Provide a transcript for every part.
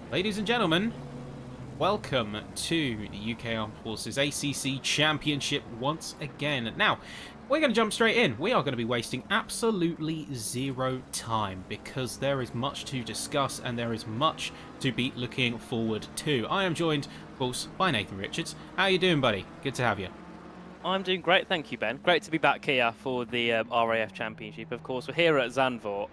Ladies and gentlemen, welcome to the UK Armed Forces ACC Championship once again. Now, we're going to jump straight in. We are going to be wasting absolutely zero time because there is much to discuss and there is much to be looking forward to. I am joined, of course, by Nathan Richards. How you doing, buddy? Good to have you. I'm doing great, thank you, Ben. Great to be back here for the RAF Championship. Of course, we're here at Zandvoort.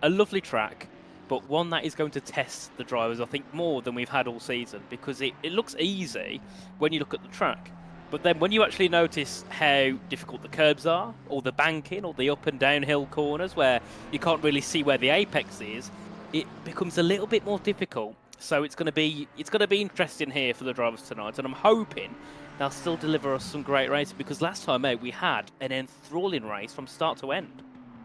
A lovely track, but one that is going to test the drivers, I think, more than we've had all season, because it looks easy when you look at the track. But then when you actually notice how difficult the curbs are, or the banking, or the up and downhill corners where you can't really see where the apex is, it becomes a little bit more difficult. So it's going to be interesting here for the drivers tonight, and I'm hoping they'll still deliver us some great racing, because last time out we had an enthralling race from start to end.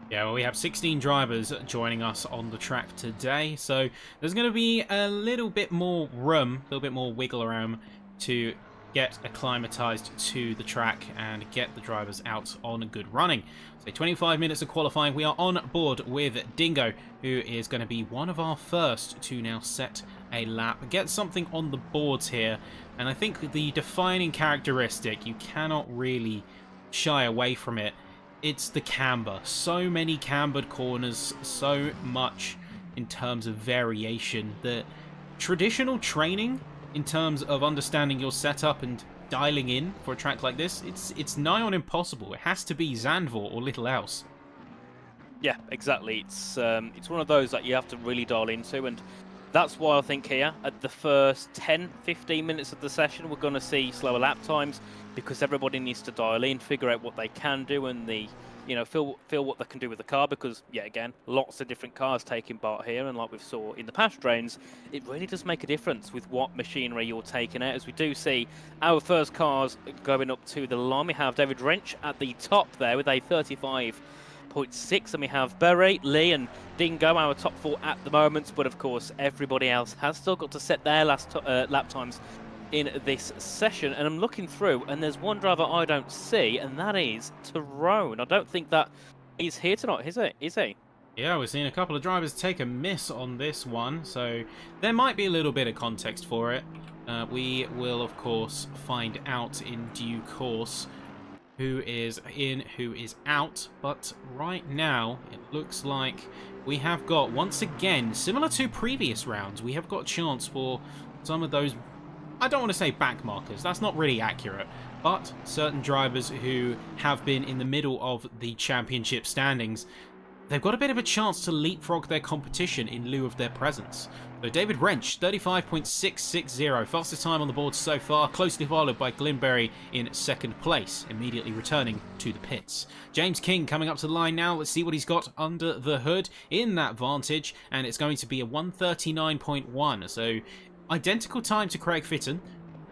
Yeah, well, we have 16 drivers joining us on the track today, so there's going to be a little bit more room, a little bit more wiggle around to get acclimatized to the track and get the drivers out on good running. So 25 minutes of qualifying. We are on board with Dingo, who is going to be one of our first to now set a lap, get something on the boards here. And I think the defining characteristic, you cannot really shy away from it, it's the camber. So many cambered corners, so much in terms of variation. The traditional training in terms of understanding your setup and dialing in for a track like this, it's nigh on impossible. It has to be Zandvoort or little else. Yeah, exactly. It's one of those that you have to really dial into, and that's why I think here at the first 10-15 minutes of the session we're going to see slower lap times, because everybody needs to dial in, figure out what they can do, and feel what they can do with the car, because yeah, again, lots of different cars taking part here, and like we saw in the past rounds, it really does make a difference with what machinery you're taking out. As we do see our first cars going up to the line, we have David Wrench at the top there with a 35.6, and we have Berry, Lee and Dingo, our top four at the moment, but of course everybody else has still got to set their last lap times in this session. And I'm looking through and there's one driver I don't see, and that is Tyrone. I don't think that he's here tonight, is he? Yeah, we're seeing a couple of drivers take a miss on this one, so there might be a little bit of context for it. We will, of course, find out in due course who is in, who is out, but right now it looks like we have got, once again, similar to previous rounds, we have got a chance for some of those, I don't want to say back markers, that's not really accurate, but certain drivers who have been in the middle of the championship standings, they've got a bit of a chance to leapfrog their competition in lieu of their presence. So David Wrench, 35.660, fastest time on the board so far, closely followed by Glenberry in second place, immediately returning to the pits. James King coming up to the line now. Let's see what he's got under the hood in that Vantage, and it's going to be a 139.1, so identical time to Craig Fitton.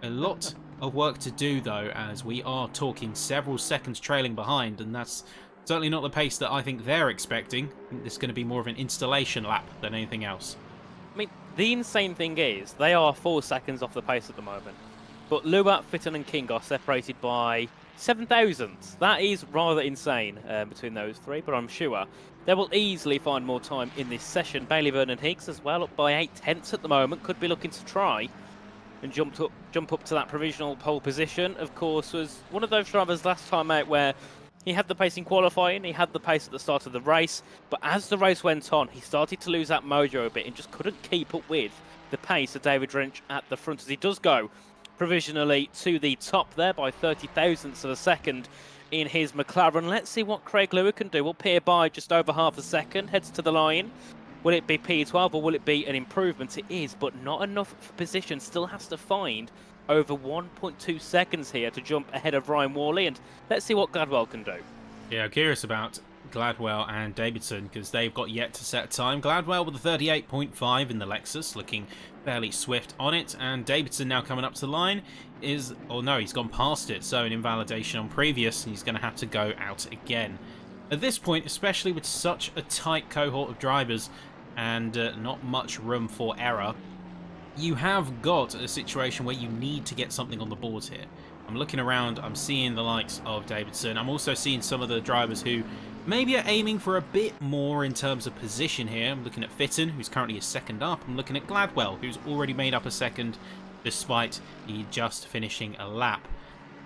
A lot of work to do though, as we are talking several seconds trailing behind, and that's certainly not the pace that I think they're expecting. I think this is going to be more of an installation lap than anything else. I mean, the insane thing is they are 4 seconds off the pace at the moment, but Luat, Fitton and King are separated by 7 thousandths. That is rather insane between those three, but I'm sure they will easily find more time in this session. Bailey Vernon Higgs as well, up by 8 tenths at the moment, could be looking to try and jump up to that provisional pole position. Of course, was one of those drivers last time out where he had the pace in qualifying, he had the pace at the start of the race, but as the race went on, he started to lose that mojo a bit and just couldn't keep up with the pace of David Wrench at the front, as he does go provisionally to the top there by 30 thousandths of a second in his McLaren. Let's see what Craig Lewis can do. Up here by just over half a second, heads to the line. Will it be P12 or will it be an improvement? It is, but not enough for position. Still has to find over 1.2 seconds here to jump ahead of Ryan Worley, and let's see what Gladwell can do. Yeah, I'm curious about Gladwell and Davidson because they've got yet to set time. Gladwell with a 38.5 in the Lexus, looking fairly swift on it, and Davidson now coming up to the line is, oh no, he's gone past it, so an invalidation on previous, and he's going to have to go out again. At this point, especially with such a tight cohort of drivers and not much room for error, you have got a situation where you need to get something on the board here. I'm looking around, I'm seeing the likes of Davidson, I'm also seeing some of the drivers who maybe are aiming for a bit more in terms of position here. I'm looking at Fitton, who's currently a second up. I'm looking at Gladwell, who's already made up a second despite he just finishing a lap.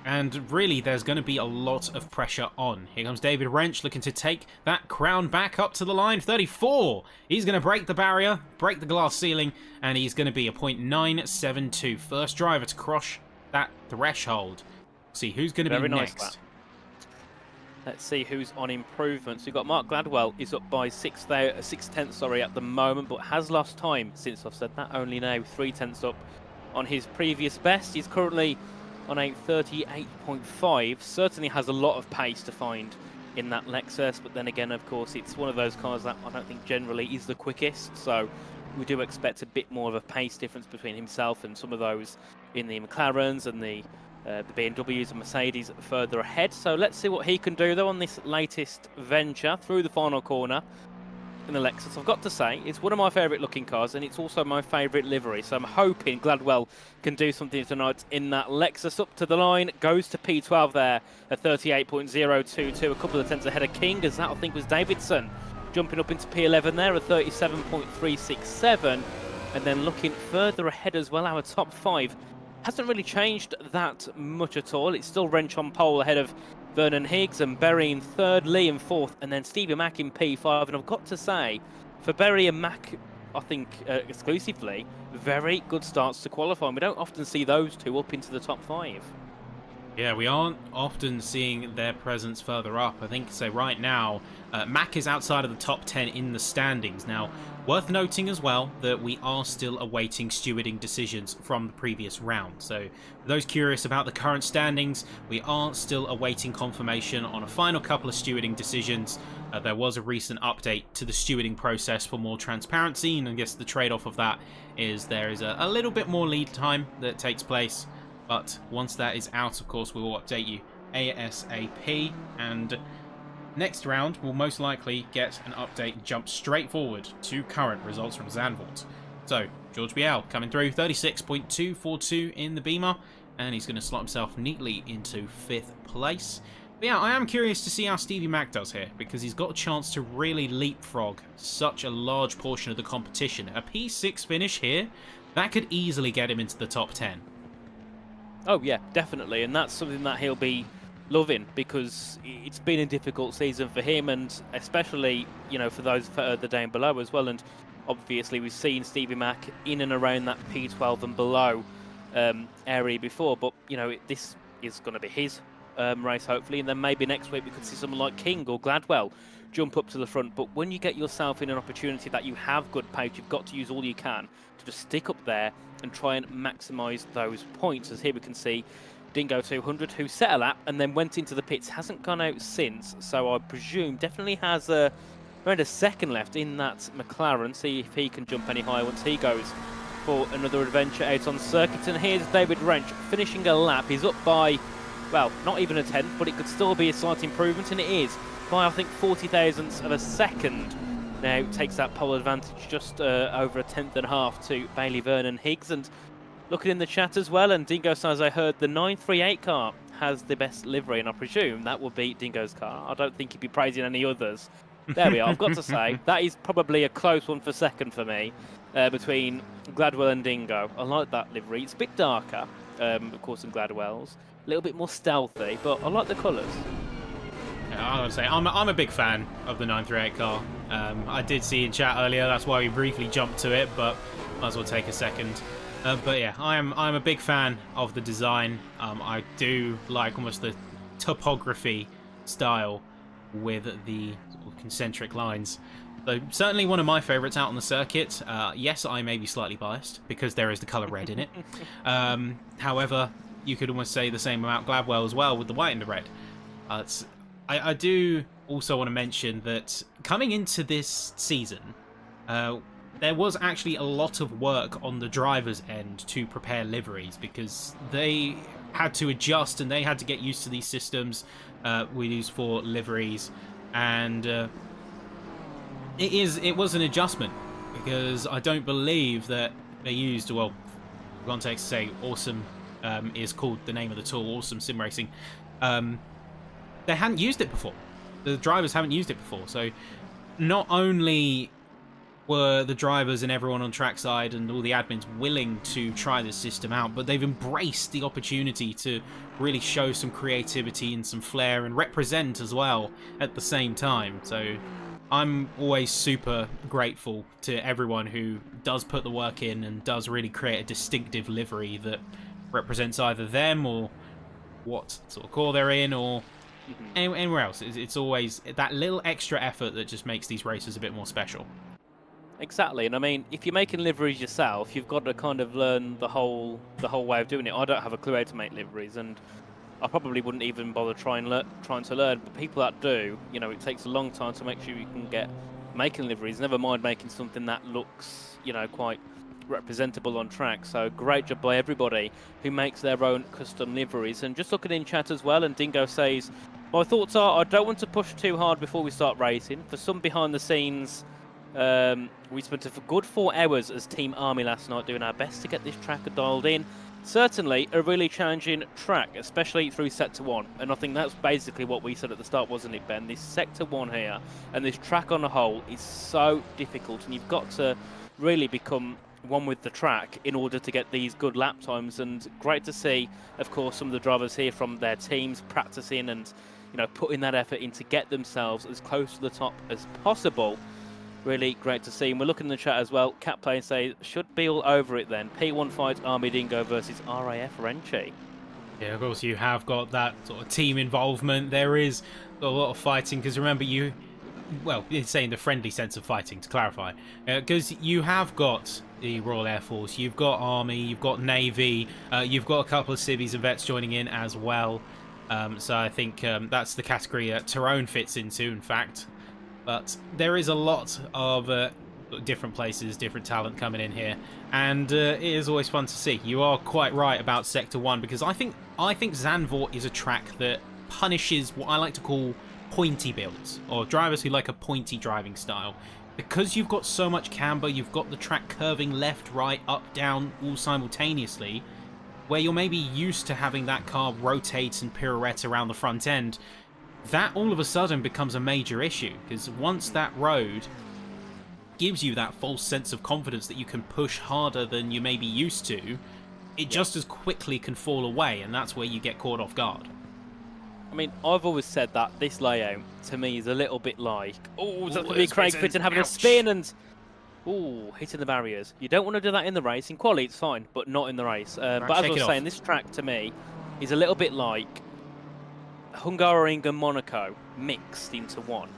And really, there's going to be a lot of pressure on. Here comes David Wrench looking to take that crown back up to the line. 34. He's going to break the barrier, break the glass ceiling, and he's going to be a .972. First driver to cross that threshold. See who's going to be Nice next. lap. Let's see who's on improvements. We've got Mark Gladwell is up by 6/10 at the moment, but has lost time since I've said that. Only now 3/10 up on his previous best. He's currently on a 38.5. Certainly has a lot of pace to find in that Lexus, but then again, of course, it's one of those cars that I don't think generally is the quickest, so we do expect a bit more of a pace difference between himself and some of those in the McLarens and the BMWs and Mercedes further ahead. So let's see what he can do though on this latest venture through the final corner in the Lexus. I've got to say, it's one of my favourite looking cars, and it's also my favourite livery, so I'm hoping Gladwell can do something tonight in that Lexus. Up to the line, goes to P12 there at 38.022, a couple of tenths ahead of King, as that I think was Davidson, jumping up into P11 there at 37.367, and then looking further ahead as well, our top 5 hasn't really changed that much at all. It's still Wrench on pole ahead of Vernon Higgs, and Berry in 3rd, Lee in 4th, and then Stevie Mack in P5. And I've got to say, for Berry and Mack, I think exclusively, very good starts to qualifying. We don't often see those two up into the top 5. Yeah, we aren't often seeing their presence further up. I think, so right now, Mack is outside of the top 10 in the standings. Now, worth noting as well that we are still awaiting stewarding decisions from the previous round. So, for those curious about the current standings, we are still awaiting confirmation on a final couple of stewarding decisions. There was a recent update to the stewarding process for more transparency, and I guess the trade-off of that is there is a little bit more lead time that takes place. But once that is out, of course, we will update you ASAP. And next round, we'll most likely get an update jump straight forward to current results from Zandvoort. So, George BL coming through, 36.242 in the Beamer. And he's going to slot himself neatly into 5th place. But yeah, I am curious to see how Stevie Mack does here, because he's got a chance to really leapfrog such a large portion of the competition. A P6 finish here, that could easily get him into the top 10. Oh yeah, definitely, and that's something that he'll be loving, because it's been a difficult season for him, and especially, you know, for those further down below as well. And obviously we've seen Stevie Mack in and around that P12 and below area before, but you know, this is going to be his race hopefully, and then maybe next week we could see someone like King or Gladwell jump up to the front. But when you get yourself in an opportunity that you have good pace, you've got to use all you can to just stick up there and try and maximise those points. As here we can see Dingo 200, who set a lap and then went into the pits, hasn't gone out since, so I presume definitely has around a second left in that McLaren. See if he can jump any higher once he goes for another adventure out on circuit. And here's David Wrench finishing a lap. He's up by, well, not even a tenth, but it could still be a slight improvement, and it is by I think 40 thousandths of a second. Now takes that pole advantage just over a tenth and a half to Bailey Vernon Higgs. And looking in the chat as well, and Dingo says, I heard the 938 car has the best livery, and I presume that would be Dingo's car. I don't think he'd be praising any others. There we are. I've got to say, that is probably a close one for second for me, between Gladwell and Dingo. I like that livery. It's a bit darker, of course, than Gladwell's. A little bit more stealthy, but I like the colours. I would say I'm a big fan of the 938 car. I did see in chat earlier, that's why we briefly jumped to it, but might as well take a second. But yeah, I'm a big fan of the design. I do like almost the topography style with the sort of concentric lines. So certainly one of my favourites out on the circuit. Yes, I may be slightly biased because there is the colour red in it. However, you could almost say the same about Gladwell as well with the white and the red. I do also want to mention that coming into this season, there was actually a lot of work on the driver's end to prepare liveries, because they had to adjust and they had to get used to these systems we use for liveries, and it was an adjustment, because I don't believe that they used, well, for context, say Awesome is called the name of the tool, Awesome Sim Racing. They hadn't used it before. the drivers haven't used it before. So not only were the drivers and everyone on trackside and all the admins willing to try this system out, but they've embraced the opportunity to really show some creativity and some flair and represent as well at the same time. So I'm always super grateful to everyone who does put the work in and does really create a distinctive livery that represents either them or what sort of corps they're in, or anywhere else. It's always that little extra effort that just makes these races a bit more special. Exactly, and I mean, if you're making liveries yourself, you've got to kind of learn the whole way of doing it. I don't have a clue how to make liveries, and I probably wouldn't even bother trying to learn. But people that do, you know, it takes a long time to make sure you can get making liveries. Never mind making something that looks, you know, quite representable on track. So great job by everybody who makes their own custom liveries. And just looking in chat as well, and Dingo says, my thoughts are, I don't want to push too hard before we start racing. For some behind the scenes, we spent a good 4 hours as Team Army last night doing our best to get this track dialed in. Certainly a really challenging track, especially through Sector 1. And I think that's basically what we said at the start, wasn't it, Ben? This Sector 1 here and this track on the whole is so difficult, and you've got to really become one with the track in order to get these good lap times. And great to see, of course, some of the drivers here from their teams practicing and, you know, putting that effort in to get themselves as close to the top as possible. Really great to see. And we're looking in the chat as well. Cat Play says, should be all over it then. P1 fight Army Dingo versus RAF Renchi. Yeah, of course, you have got that sort of team involvement. There is a lot of fighting, because remember, well, it's saying the friendly sense of fighting, to clarify. Because you have got the Royal Air Force, you've got Army, you've got Navy, you've got a couple of civvies and vets joining in as well. So I think that's the category Tyrone fits into, in fact. But there is a lot of different places, different talent coming in here, and it is always fun to see. You are quite right about Sector 1, because I think Zandvoort is a track that punishes what I like to call pointy builds, or drivers who like a pointy driving style. Because you've got so much camber, you've got the track curving left, right, up, down, all simultaneously, where you're maybe used to having that car rotate and pirouette around the front end. That all of a sudden becomes a major issue, because once that road gives you that false sense of confidence that you can push harder than you may be used to, it just as quickly can fall away, and that's where you get caught off guard. I mean, I've always said that this layout, to me, is a little bit like, oh, is that going to be Craig Fitton having a spin and, hitting the barriers. You don't want to do that in the race. In quali, it's fine, but not in the race. But as I was saying, this track, to me, is a little bit like Hungaroring and Monaco mixed into one,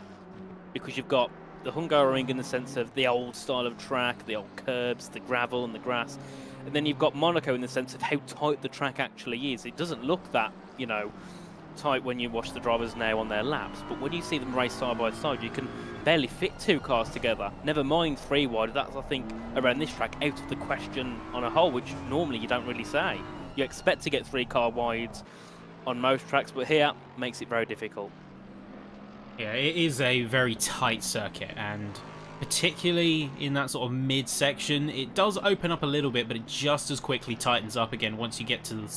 because you've got the Hungaroring in the sense of the old style of track, the old curbs, the gravel and the grass, and then you've got Monaco in the sense of how tight the track actually is. It doesn't look that, you know, tight when you watch the drivers now on their laps, but when you see them race side by side, you can barely fit 2 cars together, never mind 3 wide. That's, I think, around this track out of the question on a whole, which normally you don't really say. You expect to get 3 car wides on most tracks, but here makes it very difficult. Yeah, it is a very tight circuit, and particularly in that sort of mid-section, it does open up a little bit, but it just as quickly tightens up again once you get to the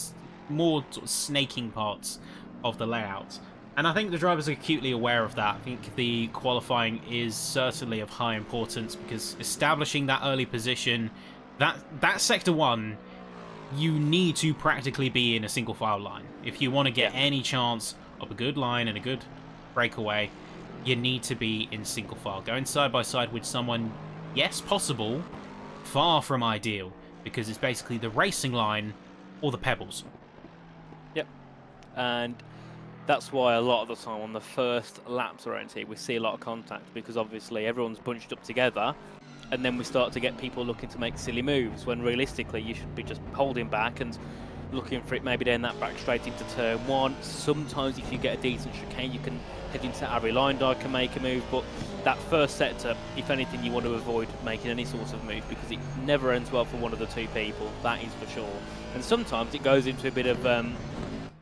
more sort of snaking parts of the layout. And I think the drivers are acutely aware of that. I think the qualifying is certainly of high importance, because establishing that early position, that Sector 1, you need to practically be in a single file line. If you want to get any chance of a good line and a good breakaway, you need to be in single file. Going side by side with someone, yes, possible, far from ideal, because it's basically the racing line or the pebbles. Yep. And that's why a lot of the time on the first laps around here we see a lot of contact, because obviously everyone's bunched up together, and then we start to get people looking to make silly moves, when realistically you should be just holding back and looking for it maybe down that back straight into turn 1. Sometimes if you get a decent chicane, you can head into Harry line die, can make a move, but that first sector, if anything, you want to avoid making any sort of move, because it never ends well for one of the 2 people, that is for sure. And sometimes it goes into a bit of an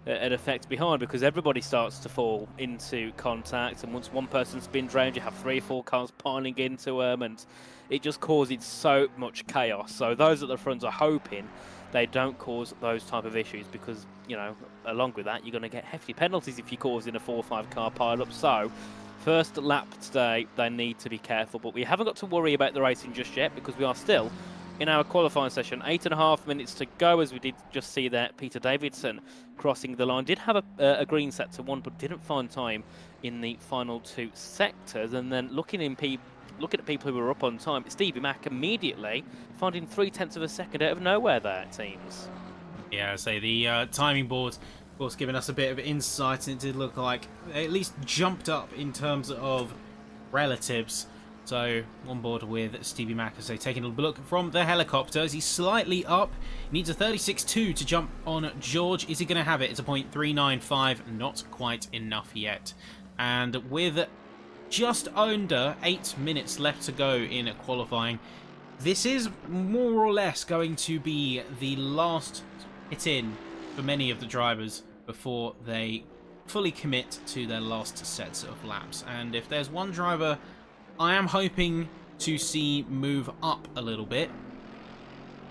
effect behind, because everybody starts to fall into contact, and once one person spins round, you have 3 or 4 cars piling into them, and it just causes so much chaos. So those at the front are hoping they don't cause those type of issues because, you know, along with that, you're going to get hefty penalties if you cause in a 4 or 5 car pile-up. So first lap today, they need to be careful. But we haven't got to worry about the racing just yet because we are still in our qualifying session. 8.5 minutes to go, as we did just see there. Peter Davidson crossing the line. Did have a green sector 1, but didn't find time in the final 2 sectors. And then looking at people who were up on time, Stevie Mack immediately finding 0.3 of a second out of nowhere there, it seems. Yeah, so the timing board, of course, giving us a bit of insight, and it did look like they at least jumped up in terms of relatives. So on board with Stevie Mack, as they taking a look from the helicopter, as he's slightly up. He needs a 36.2 to jump on George. Is he going to have it? It's a 0.395, not quite enough yet. And with just under 8 minutes left to go in qualifying, this is more or less going to be the last hit in for many of the drivers before they fully commit to their last sets of laps. And if there's one driver I am hoping to see move up a little bit,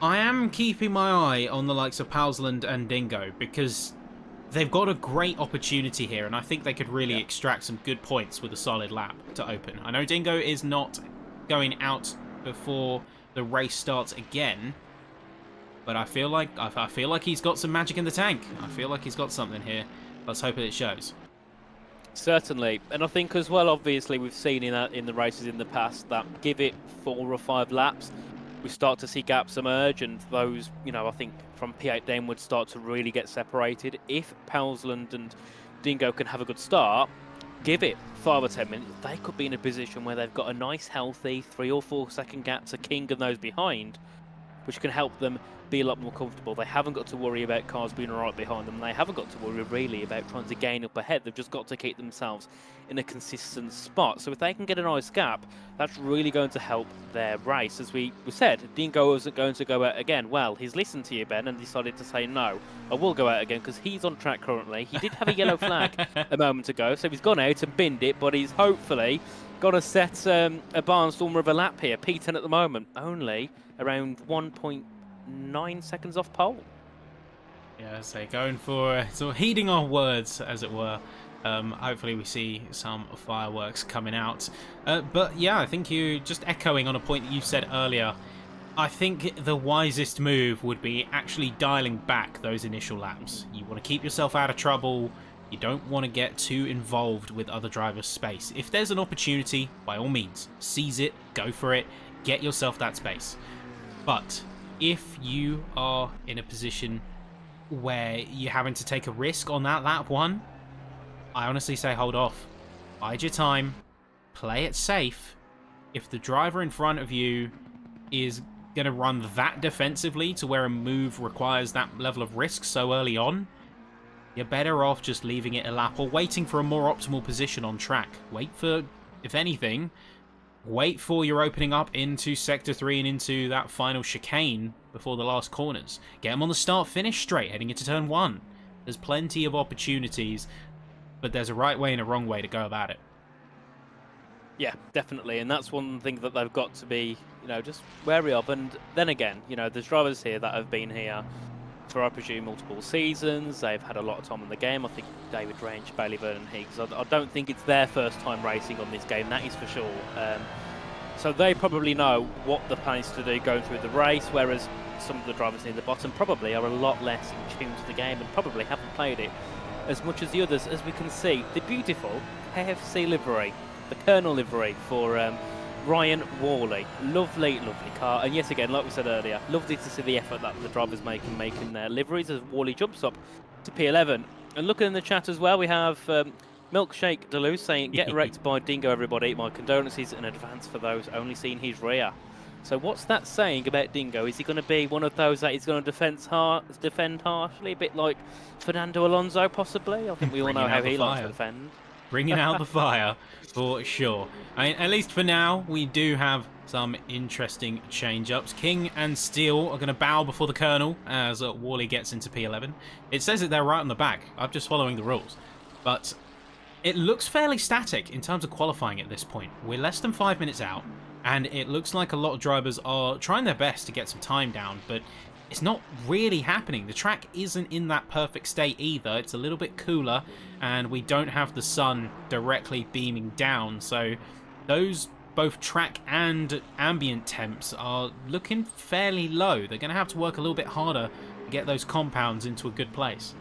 I am keeping my eye on the likes of Palsland and Dingo, because they've got a great opportunity here, and I think they could really extract some good points with a solid lap to open. I know Dingo is not going out before the race starts again, but I feel like he's got some magic in the tank. I feel like he's got something here. Let's hope it shows. Certainly, and I think as well, obviously, we've seen in the races in the past that give it 4 or 5 laps, we start to see gaps emerge, and those, you know, I think from P8 downwards start to really get separated. If Palsland and Dingo can have a good start, give it 5 or 10 minutes, they could be in a position where they've got a nice, healthy 3 or 4 second gap to King and those behind, which can help them be a lot more comfortable. They haven't got to worry about cars being right behind them. They haven't got to worry really about trying to gain up ahead. They've just got to keep themselves in a consistent spot. So if they can get a nice gap, that's really going to help their race. As we said, Dingo wasn't going to go out again. Well, he's listened to you, Ben, and decided to say no, I will go out again because he's on track currently. He did have a yellow flag a moment ago, so he's gone out and binned it, but he's hopefully got to set a barnstormer of a lap here. P10 at the moment, only around 1.9 seconds off pole. Yeah, so going for sort of heeding our words, as it were. Hopefully we see some fireworks coming out. But yeah, I think you just echoing on a point that you said earlier. I think the wisest move would be actually dialing back those initial laps. You want to keep yourself out of trouble. You don't want to get too involved with other drivers' space. If there's an opportunity, by all means, seize it, go for it, get yourself that space. But if you are in a position where you're having to take a risk on that lap 1, I honestly say hold off. Bide your time, play it safe. If the driver in front of you is going to run that defensively to where a move requires that level of risk so early on, you're better off just leaving it a lap or waiting for a more optimal position on track. Wait for, if anything, wait for your opening up into Sector 3 and into that final chicane before the last corners. Get them on the start-finish straight heading into Turn 1. There's plenty of opportunities, but there's a right way and a wrong way to go about it. Yeah, definitely, and that's one thing that they've got to be, you know, just wary of. And then again, you know, there's drivers here that have been here for, I presume, multiple seasons. They've had a lot of time in the game. I think David Range, Bailey Vernon Higgs, I don't think it's their first time racing on this game, that is for sure. So they probably know what the plan is to do going through the race, whereas some of the drivers near the bottom probably are a lot less in tune to the game and probably haven't played it as much as the others. As we can see, the beautiful KFC livery, the Colonel livery for Ryan Worley. Lovely, lovely car. And yet again, like we said earlier, lovely to see the effort that the drivers making their liveries as Worley jumps up to P11. And looking in the chat as well, we have Milkshake Deleuze saying, get wrecked by Dingo, everybody. My condolences in advance for those only seeing his rear. So what's that saying about Dingo? Is he going to be one of those that he's going to defend harshly, a bit like Fernando Alonso, possibly? I think we all know how he likes to defend. Bringing out the fire, for sure. I mean, at least for now, we do have some interesting change-ups. King and Steele are going to bow before the Colonel as Worley gets into P11. It says that they're right on the back. I'm just following the rules. But it looks fairly static in terms of qualifying at this point. We're less than 5 minutes out, and it looks like a lot of drivers are trying their best to get some time down, but it's not really happening. The track isn't in that perfect state either. It's a little bit cooler, and we don't have the sun directly beaming down, so those both track and ambient temps are looking fairly low. They're going to have to work a little bit harder to get those compounds into a good place.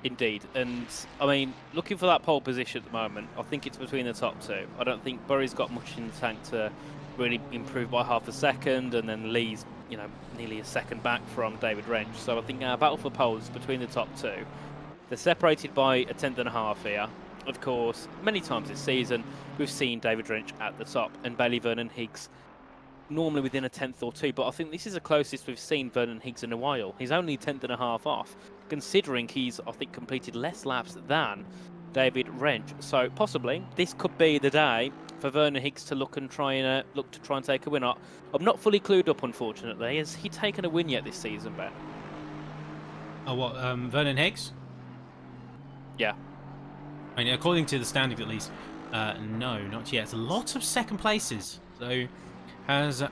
Indeed, and I mean, looking for that pole position at the moment, I think it's between the top two. I don't think Burry's got much in the tank to really improve by half a second, and then Lee's, you know, nearly a second back from David Wrench. So I think our battle for poles between the top two. They're separated by a tenth and a half here. Of course, many times this season, we've seen David Wrench at the top and Bailey Vernon Higgs normally within a tenth or two, but I think this is the closest we've seen Vernon Higgs in a while. He's only a tenth and a half off, considering he's, I think, completed less laps than David Wrench. So possibly this could be the day for Vernon Higgs to look to try and take a win. I'm not fully clued up, unfortunately. Has he taken a win yet this season, Ben? Oh, what, Vernon Higgs? Yeah. I mean, according to the standings at least, no, not yet. It's a lot of second places, so has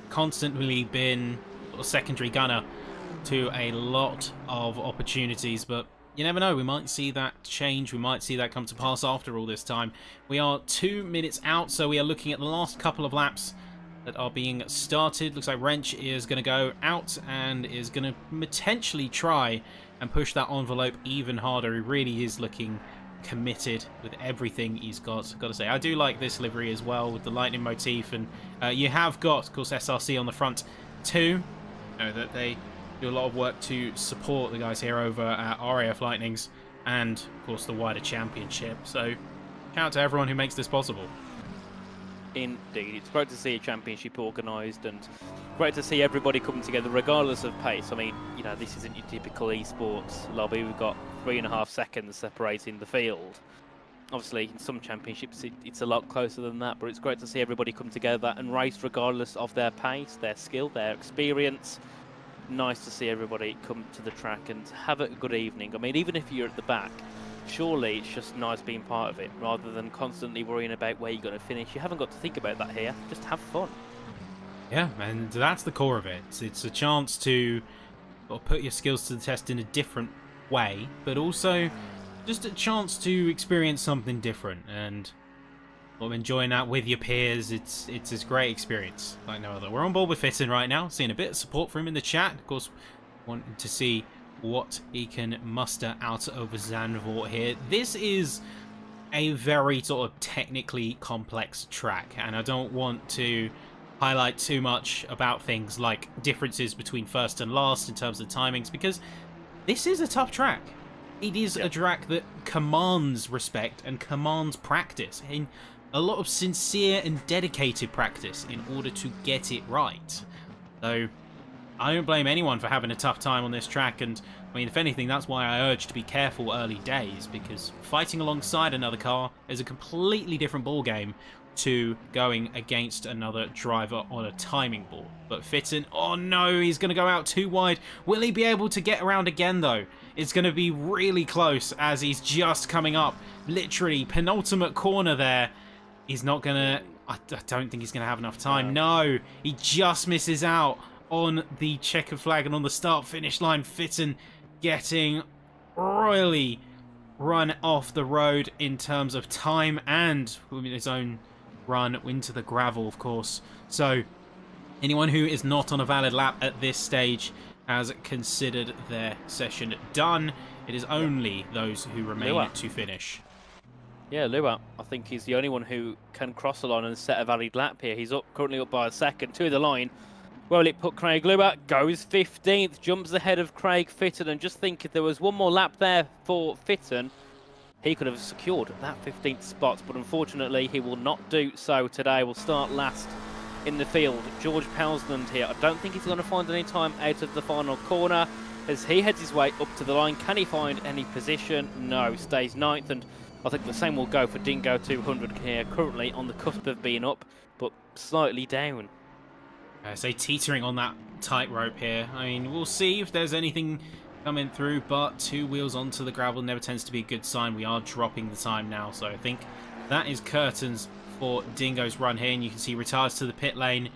constantly been a secondary gunner to a lot of opportunities, but you never know, we might see that change, we might see that come to pass after all this time. We are 2 minutes out, so we are looking at the last couple of laps that are being started. Looks like Wrench is going to go out and is going to potentially try and push that envelope even harder. He really is looking committed with everything he's got to say. I do like this livery as well with the lightning motif, and you have got, of course, SRC on the front too. You know that they do a lot of work to support the guys here over at RAF Lightnings and, of course, the wider championship. So shout out to everyone who makes this possible. Indeed, it's great to see a championship organised and great to see everybody coming together regardless of pace. I mean, you know, this isn't your typical esports lobby. We've got 3.5 seconds separating the field. Obviously, in some championships it's a lot closer than that, but it's great to see everybody come together and race regardless of their pace, their skill, their experience. Nice to see everybody come to the track and have a good evening. I mean, even if you're at the back, surely it's just nice being part of it rather than constantly worrying about where you're going to finish. You haven't got to think about that here. Just have fun. Yeah, and that's the core of it. It's a chance to put your skills to the test in a different way, but also just a chance to experience something different and enjoying that with your peers. It's a great experience like no other. We're on board with Fitton right now, seeing a bit of support from him in the chat. Of course, wanting to see what he can muster out of Zandvoort here. This is a very sort of technically complex track, and I don't want to highlight too much about things like differences between first and last in terms of timings, because this is a tough track. It is a track that commands respect and commands practice, in a lot of sincere and dedicated practice in order to get it right. So I don't blame anyone for having a tough time on this track, and I mean, if anything, that's why I urge to be careful early days, because fighting alongside another car is a completely different ballgame to going against another driver on a timing board. But Fitton, oh no, he's going to go out too wide. Will he be able to get around again, though? It's going to be really close as he's just coming up. Literally, penultimate corner there. He's not going to... I don't think he's going to have enough time. No, he just misses out on the checkered flag and on the start-finish line. Fitton getting royally run off the road in terms of time and his own run into the gravel, of course. So anyone who is not on a valid lap at this stage has considered their session done. It is only those who remain to finish. Yeah, Lua, I think he's the only one who can cross the line and set a valid lap here. He's currently up by a second to the line. Well, it put Craig Lua, goes 15th, jumps ahead of Craig Fitton, and just think if there was one more lap there for Fitton, he could have secured that 15th spot, but unfortunately he will not do so today. We'll start last in the field. George Pousland here. I don't think he's going to find any time out of the final corner as he heads his way up to the line. Can he find any position? No, stays 9th, and I think the same will go for Dingo 200 here, currently on the cusp of being up, but slightly down. I say teetering on that tightrope here. I mean, we'll see if there's anything coming through, but 2 wheels onto the gravel never tends to be a good sign. We are dropping the time now, so I think that is curtains for Dingo's run here. And you can see retires to the pit lane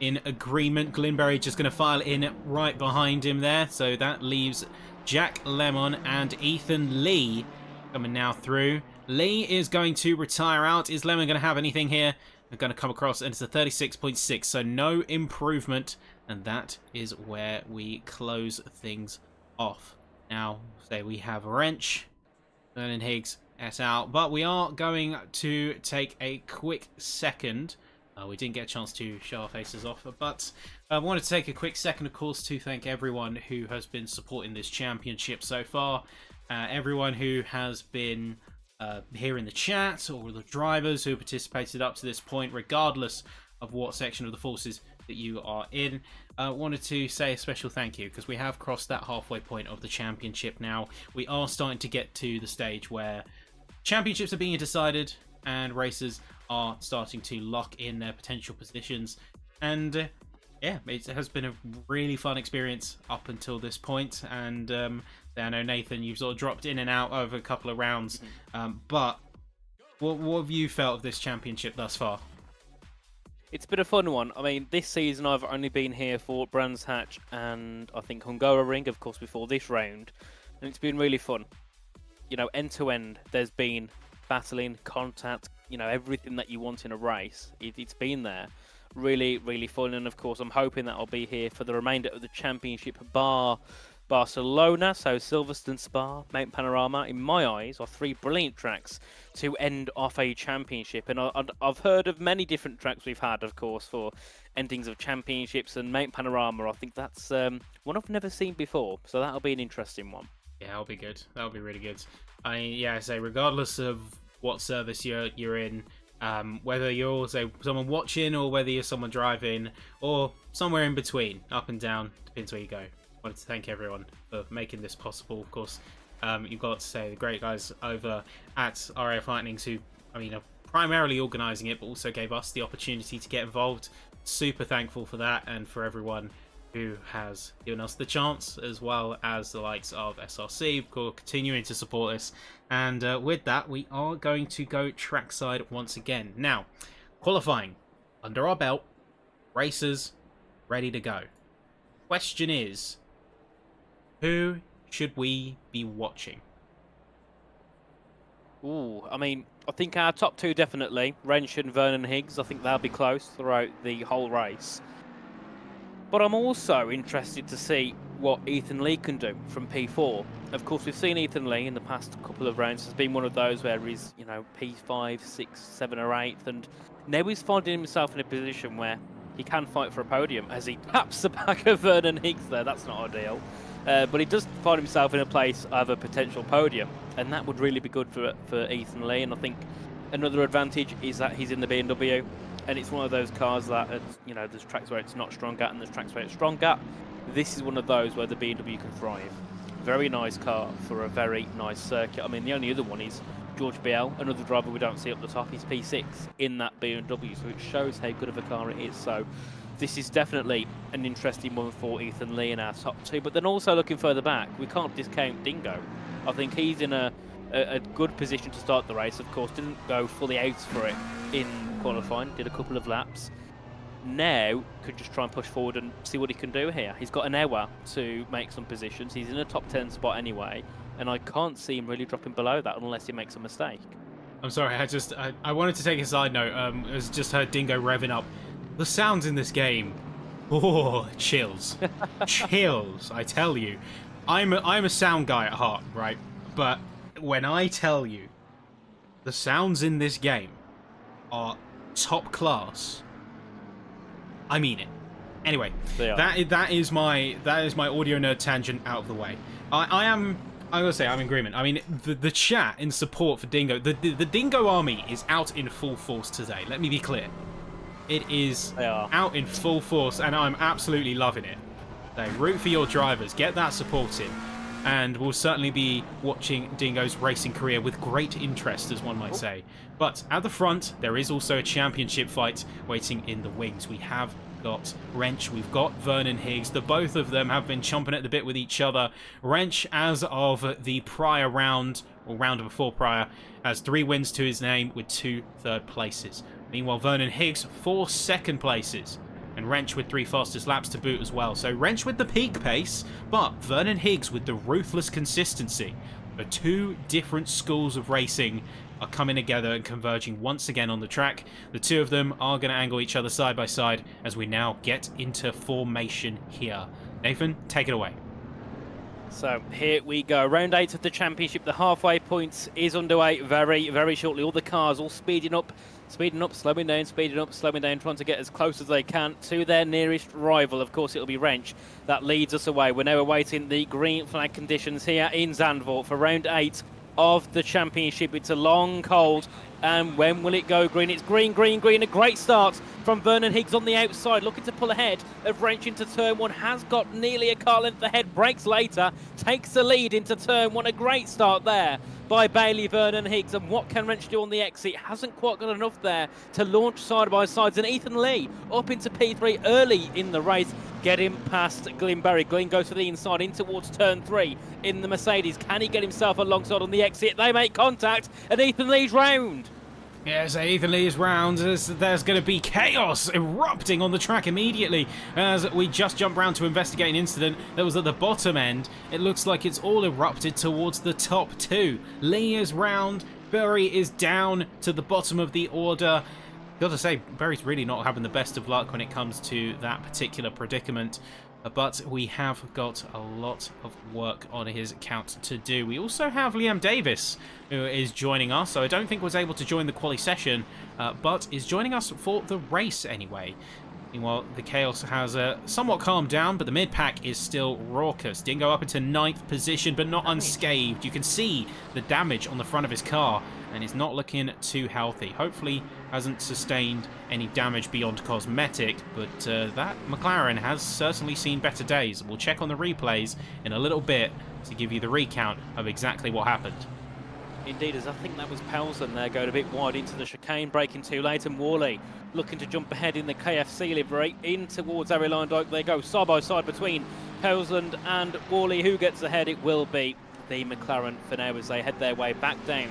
in agreement. Glinberry just going to file in right behind him there. So that leaves Jack Lemon and Ethan Lee coming now through. Lee is going to retire out. Is Lemon going to have anything here? They're going to come across, and it's a 36.6, so no improvement. And that is where we close things off. Now, say we have Wrench, Vernon Higgs, S out. But we are going to take a quick second. We didn't get a chance to show our faces off, but I wanted to take a quick second, of course, to thank everyone who has been supporting this championship so far. Everyone who has been here in the chat, or the drivers who participated up to this point, regardless of what section of the forces that you are in. Wanted to say a special thank you, because we have crossed that halfway point of the championship now. We are starting to get to the stage where championships are being decided and racers are starting to lock in their potential positions. And yeah, it has been a really fun experience up until this point. And I know, Nathan, you've sort of dropped in and out over a couple of rounds. But what have you felt of this championship thus far? It's been a fun one. I mean, this season I've only been here for Brands Hatch and I think Hungaroring, of course, before this round. And it's been really fun. You know, end to end, there's been battling, contact, you know, everything that you want in a race. It's been there. Really, really fun. And of course, I'm hoping that I'll be here for the remainder of the championship, bar Barcelona, so Silverstone, Spa, Mount Panorama, in my eyes, are three brilliant tracks to end off a championship. And I've heard of many different tracks we've had, of course, for endings of championships, and Mount Panorama, I think that's one I've never seen before, so that'll be an interesting one. Yeah, that'll be good. That'll be really good. I say, regardless of what service you're in, whether you're also someone watching or whether you're someone driving or somewhere in between, up and down, depends where you go. I wanted to thank everyone for making this possible. Of course, you've got to say the great guys over at RAF Lightnings who, I mean, are primarily organising it, but also gave us the opportunity to get involved. Super thankful for that, and for everyone who has given us the chance, as well as the likes of SRC, for continuing to support us. And with that, we are going to go trackside once again. Now, qualifying under our belt, racers ready to go. Question is, who should we be watching? Ooh, I mean, I think our top two definitely, Wrench and Vernon Higgs. I think they'll be close throughout the whole race. But I'm also interested to see what Ethan Lee can do from P4. Of course, we've seen Ethan Lee in the past couple of rounds. Has been one of those where he's, you know, P5, 6, 7 or 8. And now he's finding himself in a position where he can fight for a podium as he taps the back of Vernon Higgs there. That's not ideal. But he does find himself in a place of a potential podium. And that would really be good for Ethan Lee. And I think another advantage is that he's in the BMW. And it's one of those cars that, you know, there's tracks where it's not strong at and there's tracks where it's strong at. This is one of those where the BMW can thrive. Very nice car for a very nice circuit. I mean, the only other one is George BL, another driver we don't see up the top. He's P6 in that BMW, so it shows how good of a car it is. So this is definitely an interesting one for Ethan Lee in our top two. But then also looking further back, we can't discount Dingo. I think he's in a good position to start the race. Of course, didn't go fully out for it in qualifying, did a couple of laps. Now could just try and push forward and see what he can do here. He's got an hour to make some positions. He's in a top 10 spot anyway, and I can't see him really dropping below that unless he makes a mistake. I'm sorry, I wanted to take a side note. I just heard Dingo revving up. The sounds in this game, oh, chills. Chills, I tell you. I'm a sound guy at heart, right? But when I tell you the sounds in this game are top class, I mean it. Anyway, that is my audio nerd tangent out of the way. I gotta say, I'm in agreement. I mean, the chat in support for Dingo, the Dingo army is out in full force today. Let me be clear. It is out in full force, and I'm absolutely loving it. So root for your drivers, get that support in, and we'll certainly be watching Dingo's racing career with great interest, as one might say. But at the front, there is also a championship fight waiting in the wings. We have got Wrench, we've got Vernon Higgs. The both of them have been chomping at the bit with each other. Wrench, as of the prior round, or round before prior, has 3 wins to his name with 2 third places. Meanwhile, Vernon Higgs, 4 second places. And Wrench with 3 fastest laps to boot as well. So Wrench with the peak pace, but Vernon Higgs with the ruthless consistency. The 2 different schools of racing are coming together and converging once again on the track. The 2 of them are going to angle each other side by side as we now get into formation here. Nathan, take it away. So here we go. Round 8 of the championship. The halfway point is underway very, very shortly. All the cars all speeding up, slowing down, speeding up, slowing down, trying to get as close as they can to their nearest rival. Of course, it'll be Wrench that leads us away. We're now awaiting the green flag conditions here in Zandvoort for round 8 of the championship. It's a long, cold, and when will it go green? It's green, green, green. A great start from Vernon Higgs on the outside, looking to pull ahead of Wrench into turn 1. Has got nearly a car length ahead, brakes later, takes the lead into turn 1. A great start there by Bailey Vernon Higgs. And what can Wrench do on the exit? Hasn't quite got enough there to launch side by sides. And Ethan Lee up into P3 early in the race, getting past Glyn Berry. Glyn goes to the inside in towards turn 3 in the Mercedes. Can he get himself alongside on the exit? They make contact, and Ethan Lee's round. Yeah, so Ethan Lee is round. There's going to be chaos erupting on the track immediately as we just jump round to investigate an incident that was at the bottom end. It looks like it's all erupted towards the top 2. Lee is round. Berry is down to the bottom of the order. Got to say, Berry's really not having the best of luck when it comes to that particular predicament. But we have got a lot of work on his account to do. We also have Liam Davis, who is joining us. So I don't think was able to join the quali session, but is joining us for the race anyway. Meanwhile, the chaos has somewhat calmed down, but the mid-pack is still raucous. Dingo up into 9th position, but not unscathed. You can see the damage on the front of his car, and he's not looking too healthy. Hopefully hasn't sustained any damage beyond cosmetic, but that McLaren has certainly seen better days. We'll check on the replays in a little bit to give you the recount of exactly what happened. Indeed, as I think that was Pelson there going a bit wide into the chicane, braking too late, and Worley looking to jump ahead in the KFC livery in towards Harry Dyke. They go side by side between Pelson and Worley. Who gets ahead? It will be the McLaren for now as they head their way back down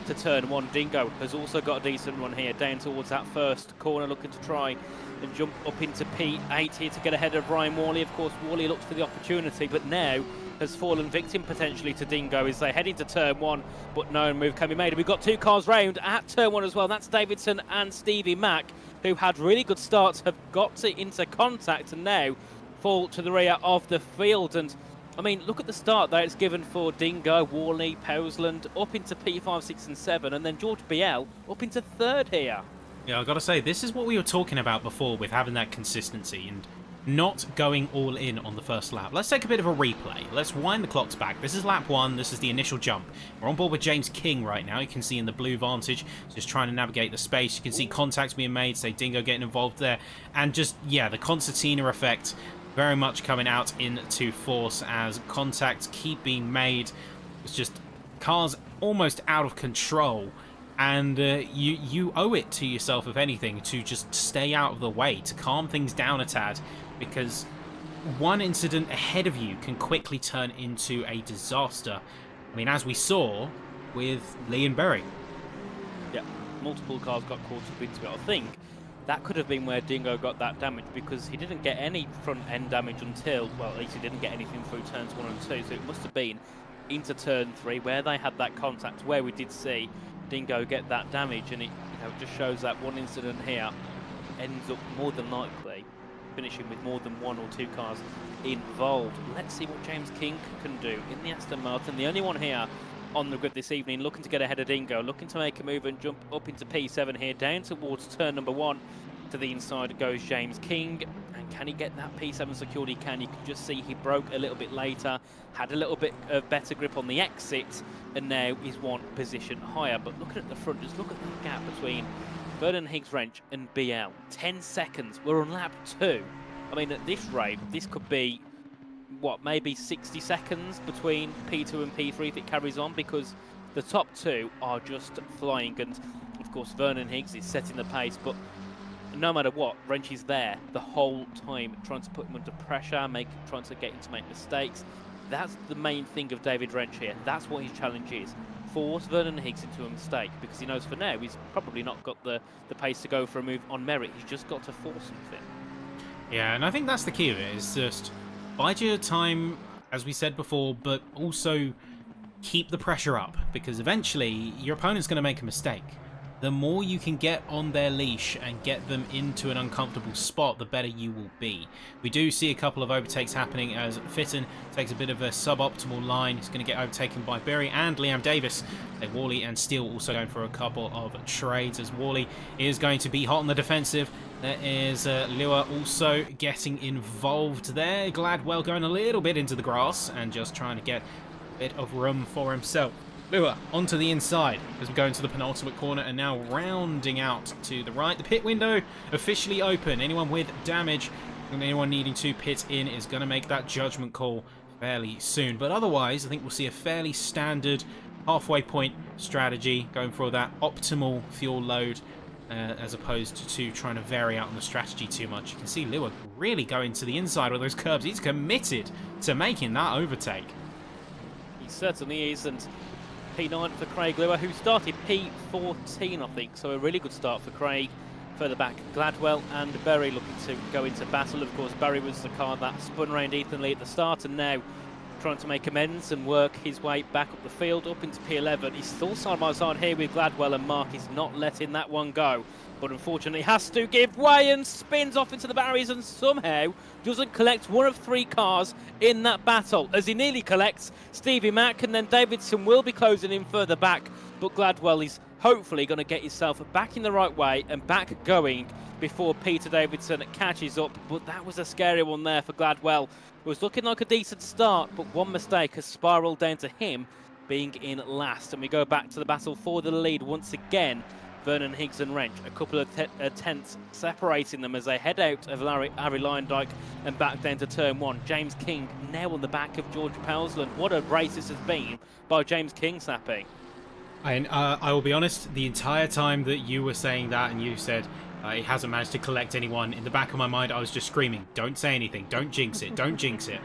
to turn 1. Dingo has also got a decent run here down towards that first corner, looking to try and jump up into P8 here to get ahead of Ryan Worley. Of course, Worley looks for the opportunity, but now has fallen victim potentially to Dingo as they head into turn 1, but no move can be made. We've got 2 cars round at turn 1 as well. That's Davidson and Stevie Mack, who had really good starts, have got into contact and now fall to the rear of the field. And I mean, look at the start there it's given for Dingo, Worley, Powsland up into P5, 6 and 7, and then George BL up into 3rd here. Yeah, I've got to say, this is what we were talking about before with having that consistency and not going all in on the first lap. Let's take a bit of a replay. Let's wind the clocks back. This is lap 1. This is the initial jump. We're on board with James King right now. You can see in the blue Vantage, just trying to navigate the space. You can see contacts being made, say Dingo getting involved there. And just, yeah, the concertina effect very much coming out into force as contacts keep being made. It's just cars almost out of control. And you owe it to yourself, if anything, to just stay out of the way, to calm things down a tad, because one incident ahead of you can quickly turn into a disaster. I mean, as we saw with Lee and Berry. Yeah, multiple cars got caught up into it. I think that could have been where Dingo got that damage, because he didn't get any front-end damage until, well, at least he didn't get anything through turns 1 and 2, so it must have been into turn 3 where they had that contact, where we did see Dingo get that damage, and it just shows that one incident here ends up more than likely finishing with more than 1 or 2 cars involved. Let's see what James King can do in the Aston Martin, the only one here on the grid this evening, looking to get ahead of Dingo, looking to make a move and jump up into P7 here, down towards turn number 1. To the inside goes James King, and can he get that P7 secured? He can. You can just see he broke a little bit later, had a little bit of better grip on the exit, and now he's 1 position higher. But looking at the front, just look at that gap between Vernon Higgs Wrench and BL. 10 seconds. We're on lap 2. I mean, at this rate, this could be, what, maybe 60 seconds between P2 and P3 if it carries on, because the top 2 are just flying. And, of course, Vernon Higgs is setting the pace, but no matter what, Wrench is there the whole time, trying to put him under pressure, trying to get him to make mistakes. That's the main thing of David Wrench here. That's what his challenge is. force Vernon Higgs into a mistake, because he knows for now he's probably not got the pace to go for a move on merit. He's just got to force something. Yeah, and I think that's the key of it, is just bide your time, as we said before, but also keep the pressure up, because eventually your opponent's going to make a mistake. The more you can get on their leash and get them into an uncomfortable spot, the better you will be. We do see a couple of overtakes happening as Fitton takes a bit of a suboptimal line. He's going to get overtaken by Berry and Liam Davis. Wally and Steele also going for a couple of trades, as Wally is going to be hot on the defensive. There is Lua also getting involved there. Gladwell going a little bit into the grass and just trying to get a bit of room for himself. Lua onto the inside as we go into the penultimate corner, and now rounding out to the right. The pit window officially open. Anyone with damage and anyone needing to pit in is going to make that judgment call fairly soon. But otherwise, I think we'll see a fairly standard halfway point strategy, going for that optimal fuel load as opposed to trying to vary out on the strategy too much. You can see Lua really going to the inside with those curbs. He's committed to making that overtake. He certainly is, and P9 for Craig Lua, who started P14, I think, so a really good start for Craig. Further back, Gladwell and Berry looking to go into battle. Of course, Berry was the car that spun around Ethan Lee at the start, and now trying to make amends and work his way back up the field, up into P11. He's still side by side here with Gladwell, and Mark is not letting that one go. But unfortunately has to give way and spins off into the barriers, and somehow doesn't collect one of 3 cars in that battle, as he nearly collects Stevie Mack, and then Davidson will be closing in further back. But Gladwell is hopefully going to get himself back in the right way and back going before Peter Davidson catches up. But that was a scary one there for Gladwell. It was looking like a decent start, but one mistake has spiralled down to him being in last. And we go back to the battle for the lead once again. Vernon Higgs and Wrench, a couple of tenths separating them as they head out of Harry Lyondike and back down to turn 1. James King now on the back of George Pelsland. What a race this has been by James King, Snappy. And I will be honest, the entire time that you were saying that and you said he hasn't managed to collect anyone, in the back of my mind I was just screaming, don't say anything, don't jinx it, don't jinx it.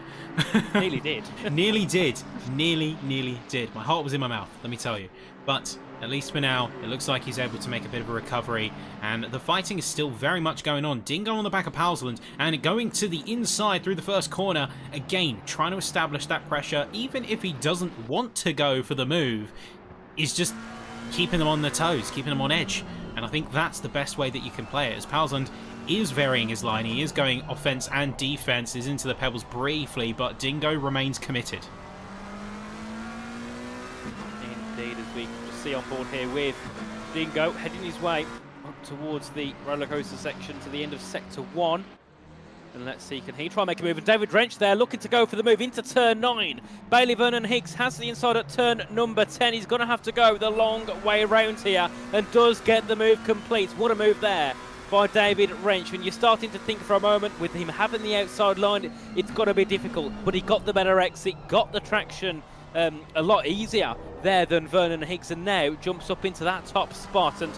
Nearly did. Nearly did. Nearly did. My heart was in my mouth, let me tell you. But at least for now, it looks like he's able to make a bit of a recovery, and the fighting is still very much going on. Dingo on the back of Pelsland, and going to the inside through the first corner, again, trying to establish that pressure, even if he doesn't want to go for the move, is just keeping them on their toes, keeping them on edge. And I think that's the best way that you can play it, as Pelsland is varying his line. He is going offense and defense, is into the pebbles briefly, but Dingo remains committed. Indeed, as we can see on board here with Dingo heading his way up towards the roller coaster section to the end of sector 1. And let's see, can he try and make a move? And David Wrench there looking to go for the move into turn 9. Bailey Vernon Higgs has the inside at turn number 10. He's going to have to go the long way around here and does get the move complete. What a move there by David Wrench. When you're starting to think for a moment with him having the outside line, it's got to be difficult. But he got the better exit, got the traction a lot easier there than Vernon Higgs, and now jumps up into that top spot. And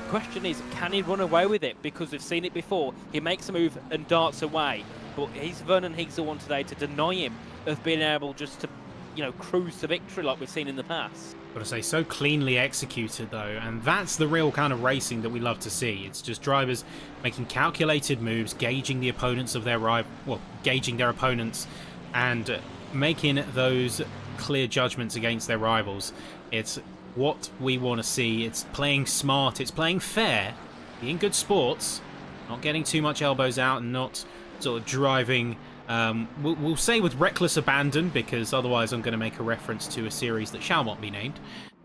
question is, can he run away with it? Because we've seen it before. He makes a move and darts away, but is Vernon Higgs the one today to deny him of being able just to, you know, cruise to victory like we've seen in the past? Got to say, so cleanly executed though, and that's the real kind of racing that we love to see. It's just drivers making calculated moves, gauging the opponents of their gauging their opponents, and making those clear judgments against their rivals. It's what we want to see. It's playing smart, it's playing fair, being good sports, not getting too much elbows out, and not sort of driving, we'll say with reckless abandon, because otherwise I'm going to make a reference to a series that shall not be named.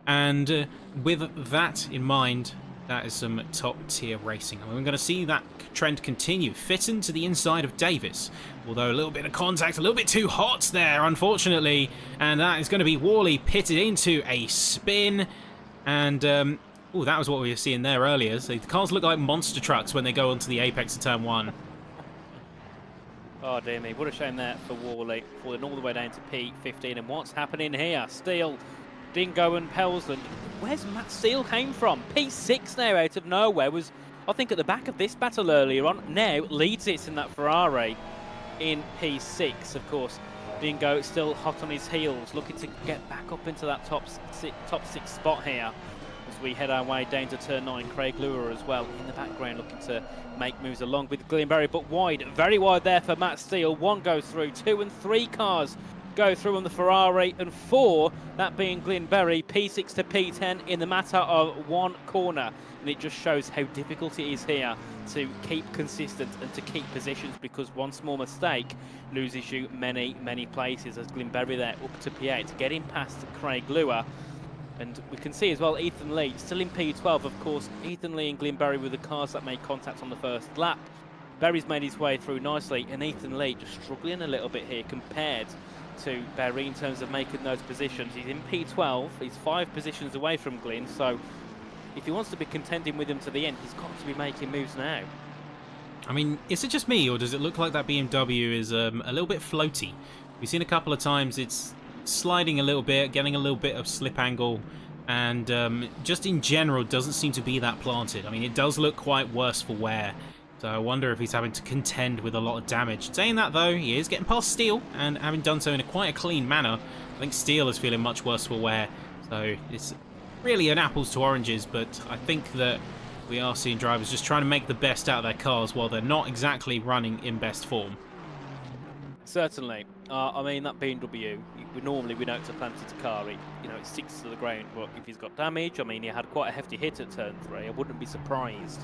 And with that in mind, that is some top tier racing. And we're going to see that trend continue. Fitton to the inside of Davis, although a little bit of contact, a little bit too hot there, unfortunately. And that is going to be Worley pitted into a spin. And that was what we were seeing there earlier. So the cars look like monster trucks when they go onto the apex of turn 1. Oh dear me, what a shame there for Worley, falling all the way down to P15. And what's happening here? Steele, Dingo and Pelsland. Where's Matt Steele came from? P6 now out of nowhere. Was, I think, at the back of this battle earlier on. Now leads it in that Ferrari in P6, of course. Dingo still hot on his heels, looking to get back up into that top six spot here. As we head our way down to turn 9, Craig Lure as well in the background looking to make moves along with Glenberry, but wide, very wide there for Matt Steele. 1 goes through, 2 and 3 cars go through on the Ferrari, and 4, that being Glenberry, P6 to P10 in the matter of 1 corner. And it just shows how difficult it is here to keep consistent and to keep positions, because one small mistake loses you many, many places. As Glenberry there up to P8, getting past Craig Lure. And we can see as well Ethan Lee still in P12, of course. Ethan Lee and Glenberry were the cars that made contact on the first lap. Berry's made his way through nicely, and Ethan Lee just struggling a little bit here compared to Berry in terms of making those positions. He's in P12, he's 5 positions away from Glenn, so if he wants to be contending with him to the end, he's got to be making moves now. I mean, is it just me, or does it look like that BMW is a little bit floaty? We've seen a couple of times it's sliding a little bit, getting a little bit of slip angle, and just in general doesn't seem to be that planted. I mean, it does look quite worse for wear, so I wonder if he's having to contend with a lot of damage. Saying that though, he is getting past Steele, and having done so in quite a clean manner. I think Steele is feeling much worse for wear, so it's really an apples to oranges, but I think that we are seeing drivers just trying to make the best out of their cars while they're not exactly running in best form. Certainly. I mean, that BMW, we know it's a planted car. It sticks to the ground, but if he's got damage, I mean, he had quite a hefty hit at turn 3. I wouldn't be surprised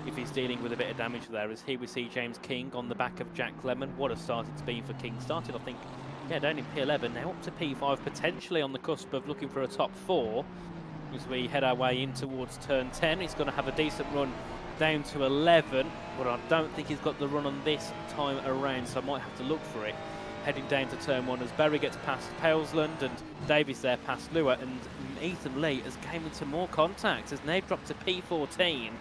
if he's dealing with a bit of damage there. As here we see James King on the back of Jack Lemon. What a start it's been for King. Started, I think, down in P11, now up to P5, potentially on the cusp of looking for a top 4. As we head our way in towards turn 10, he's going to have a decent run down to 11, but I don't think he's got the run on this time around, so I might have to look for it. Heading down to turn 1 as Berry gets past Palesland and Davies there past Lure, and Ethan Lee has came into more contacts as now dropped to P14.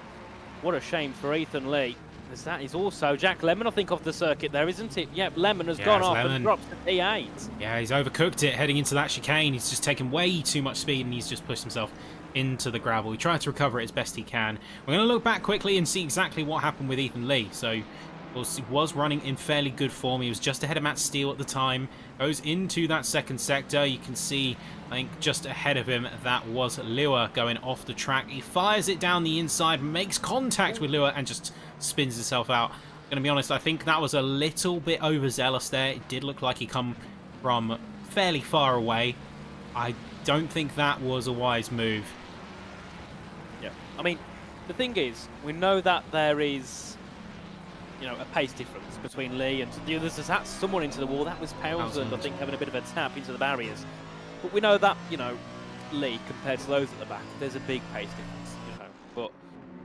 What a shame for Ethan Lee, as that is also Jack Lemon, I think, off the circuit there, isn't it? Yep, Lemon has gone off and drops to P8. Yeah, he's overcooked it heading into that chicane. He's just taken way too much speed, and he's just pushed himself into the gravel. He tried to recover it as best he can. We're going to look back quickly and see exactly what happened with Ethan Lee. So, of course, he was running in fairly good form. He was just ahead of Matt Steele at the time. Goes into that second sector. You can see, I think, just ahead of him, that was Lure going off the track. He fires it down the inside, makes contact with Lure, and just spins himself out. I'm going to be honest, I think that was a little bit overzealous there. It did look like he come from fairly far away. I don't think that was a wise move. Yeah, I mean, the thing is, we know that there is, a pace difference between Lee and the others. There's someone into the wall. That was Powsland, I think, having a bit of a tap into the barriers. But we know that, Lee, compared to those at the back, there's a big pace difference, But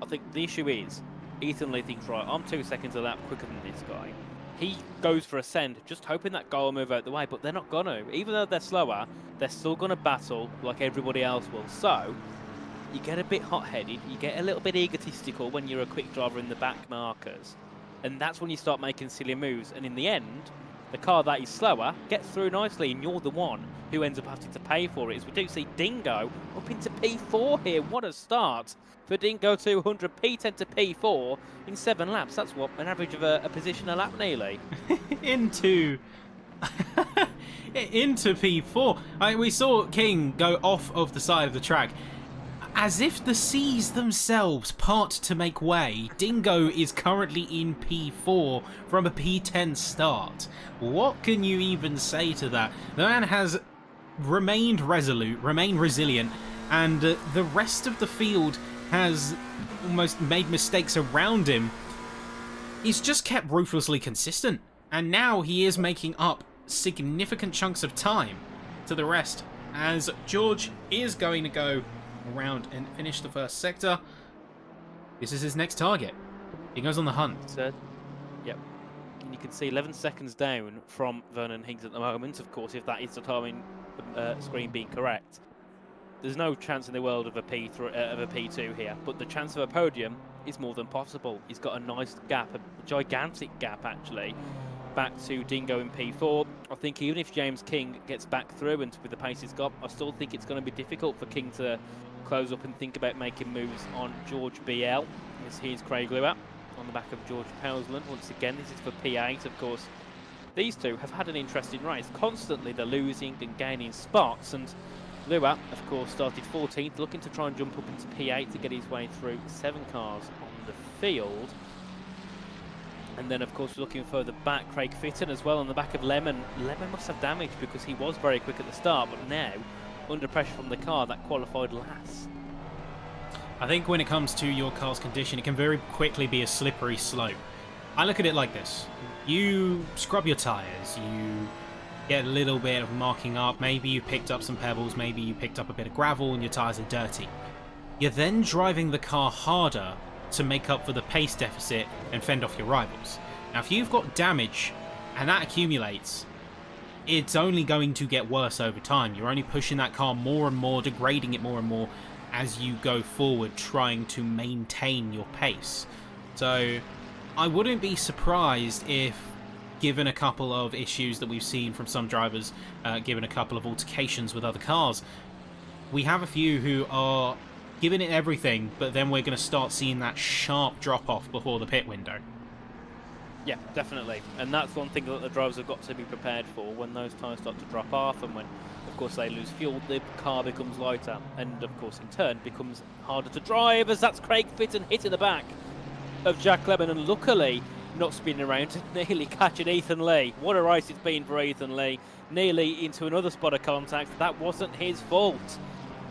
I think the issue is, Ethan Lee thinks, right, I'm 2 seconds a lap quicker than this guy. He goes for a send, just hoping that guy will move out the way, but they're not going to. Even though they're slower, they're still going to battle like everybody else will. So, you get a bit hot-headed, you get a little bit egotistical when you're a quick driver in the back markers. And that's when you start making silly moves. And in the end, the car that is slower gets through nicely, and you're the one who ends up having to pay for it. As we do see Dingo up into P4 here. What a start for Dingo 200, P10 to P4 in 7 laps. That's what, an average of a position a lap, nearly. into P4. We saw King go off of the side of the track. As if the seas themselves part to make way, Dingo is currently in P4 from a P10 start. What can you even say to that? The man has remained resolute, remained resilient, and the rest of the field has almost made mistakes around him. He's just kept ruthlessly consistent, and now he is making up significant chunks of time to the rest, as George is going to go around and finish the first sector. This is his next target. He goes on the hunt. Yep. And you can see 11 seconds down from Vernon Higgs at the moment. Of course, if that is the timing screen being correct, there's no chance in the world of a P2 here. But the chance of a podium is more than possible. He's got a nice gap, a gigantic gap actually, back to Dingo in P4. I think even if James King gets back through and with the pace he's got, I still think it's going to be difficult for King to close up and think about making moves on George BL. As here's Craig Lewis on the back of George Pelsland. Once again, this is for P8, of course. these two have had an interesting race. Constantly they're losing and gaining spots, and Lua, of course, started 14th, looking to try and jump up into P8 to get his way through 7 cars on the field. And then, of course, looking further back, Craig Fitton as well on the back of Lemon. Lemon must have damage because he was very quick at the start, but now, under pressure from the car, that qualified last. I think when it comes to your car's condition, it can very quickly be a slippery slope. I look at it like this. You scrub your tyres, you get a little bit of marking up, maybe you picked up some pebbles, maybe you picked up a bit of gravel and your tyres are dirty. You're then driving the car harder to make up for the pace deficit and fend off your rivals. Now, if you've got damage and that accumulates, it's only going to get worse over time. You're only pushing that car more and more, degrading it more and more as you go forward, trying to maintain your pace. So I wouldn't be surprised if, given a couple of issues that we've seen from some drivers, given a couple of altercations with other cars, we have a few who are giving it everything, but then we're going to start seeing that sharp drop-off before the pit window. Yeah, definitely. And that's one thing that the drivers have got to be prepared for. When those tyres start to drop off and when, of course, they lose fuel, the car becomes lighter and, of course, in turn becomes harder to drive, as that's Craig Fitton hitting the back of Jack Lemon and luckily not spinning around, nearly catching Ethan Lee. What a race it's been for Ethan Lee. Nearly into another spot of contact. That wasn't his fault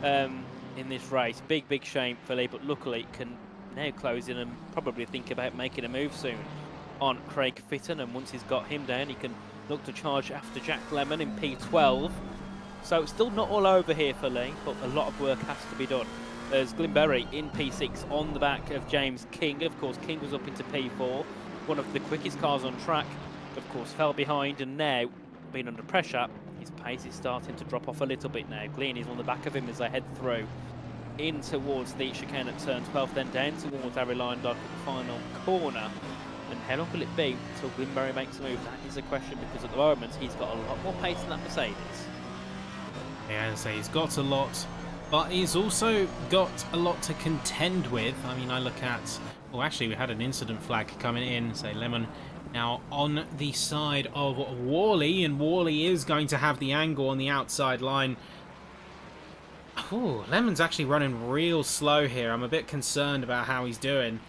in this race. Big shame for Lee, but luckily can now close in and probably think about making a move soon on Craig Fitton, and once he's got him down, he can look to charge after Jack Lemon in P12. So it's still not all over here for Lee, but a lot of work has to be done. There's Glimberry in P6 on the back of James King. Of course, King was up into P4, one of the quickest cars on track. Of course, fell behind, and now, being under pressure, his pace is starting to drop off a little bit now. Glean is on the back of him as they head through in towards the chicane at turn 12, then down towards Harry Lyndock at the final corner. And how long will it be until Glimberry makes a move? That is a question, because at the moment he's got a lot more pace than that Mercedes. Yeah, as I say, he's got a lot, but he's also got a lot to contend with. I mean, I look at... Well, actually, we had an incident flag coming in, say Lemon now on the side of Worley, and Worley is going to have the angle on the outside line. Ooh, Lemon's actually running real slow here. I'm a bit concerned about how he's doing.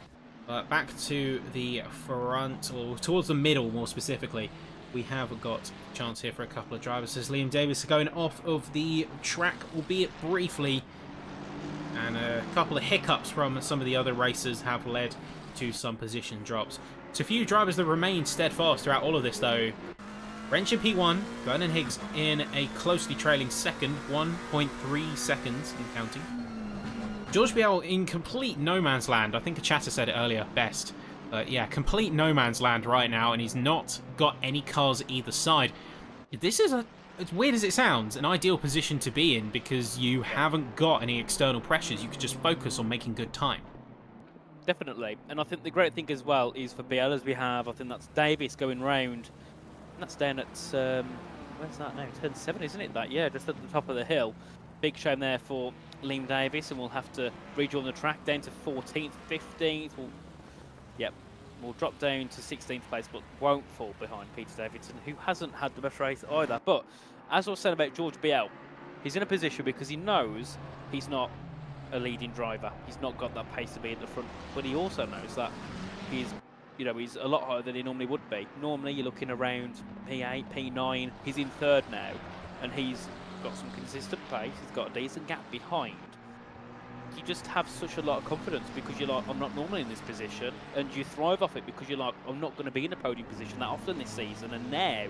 But back to the front, or towards the middle more specifically, we have got a chance here for a couple of drivers as Liam Davis are going off of the track, albeit briefly. And a couple of hiccups from some of the other racers have led to some position drops. It's a few drivers that remain steadfast throughout all of this though. Wrench in P1, Vernon Higgs in a closely trailing second, 1.3 seconds and counting. George Biel in complete no man's land. I think a chatter said it earlier best. But yeah, complete no man's land right now, and he's not got any cars either side. This is as weird as it sounds, an ideal position to be in because you haven't got any external pressures. You can just focus on making good time. Definitely. And I think the great thing as well is for Biel, as we have, I think that's Davis going round. And that's down at, where's that now? Turn 7, isn't it? That, yeah, just at the top of the hill. Big shame there for Liam Davis, and we'll have to rejoin the track down to 14th, 15th. We'll drop down to 16th place, but won't fall behind Peter Davidson, who hasn't had the best race either. But as I was saying about George Biel, he's in a position because he knows he's not a leading driver. He's not got that pace to be at the front, but he also knows that he's a lot higher than he normally would be. Normally, you're looking around P8, P9. He's in third now, and he's got some consistent pace. He's got a decent gap behind. You just have such a lot of confidence because you're like, I'm not normally in this position, and you thrive off it because you're like, I'm not going to be in a podium position that often this season, and now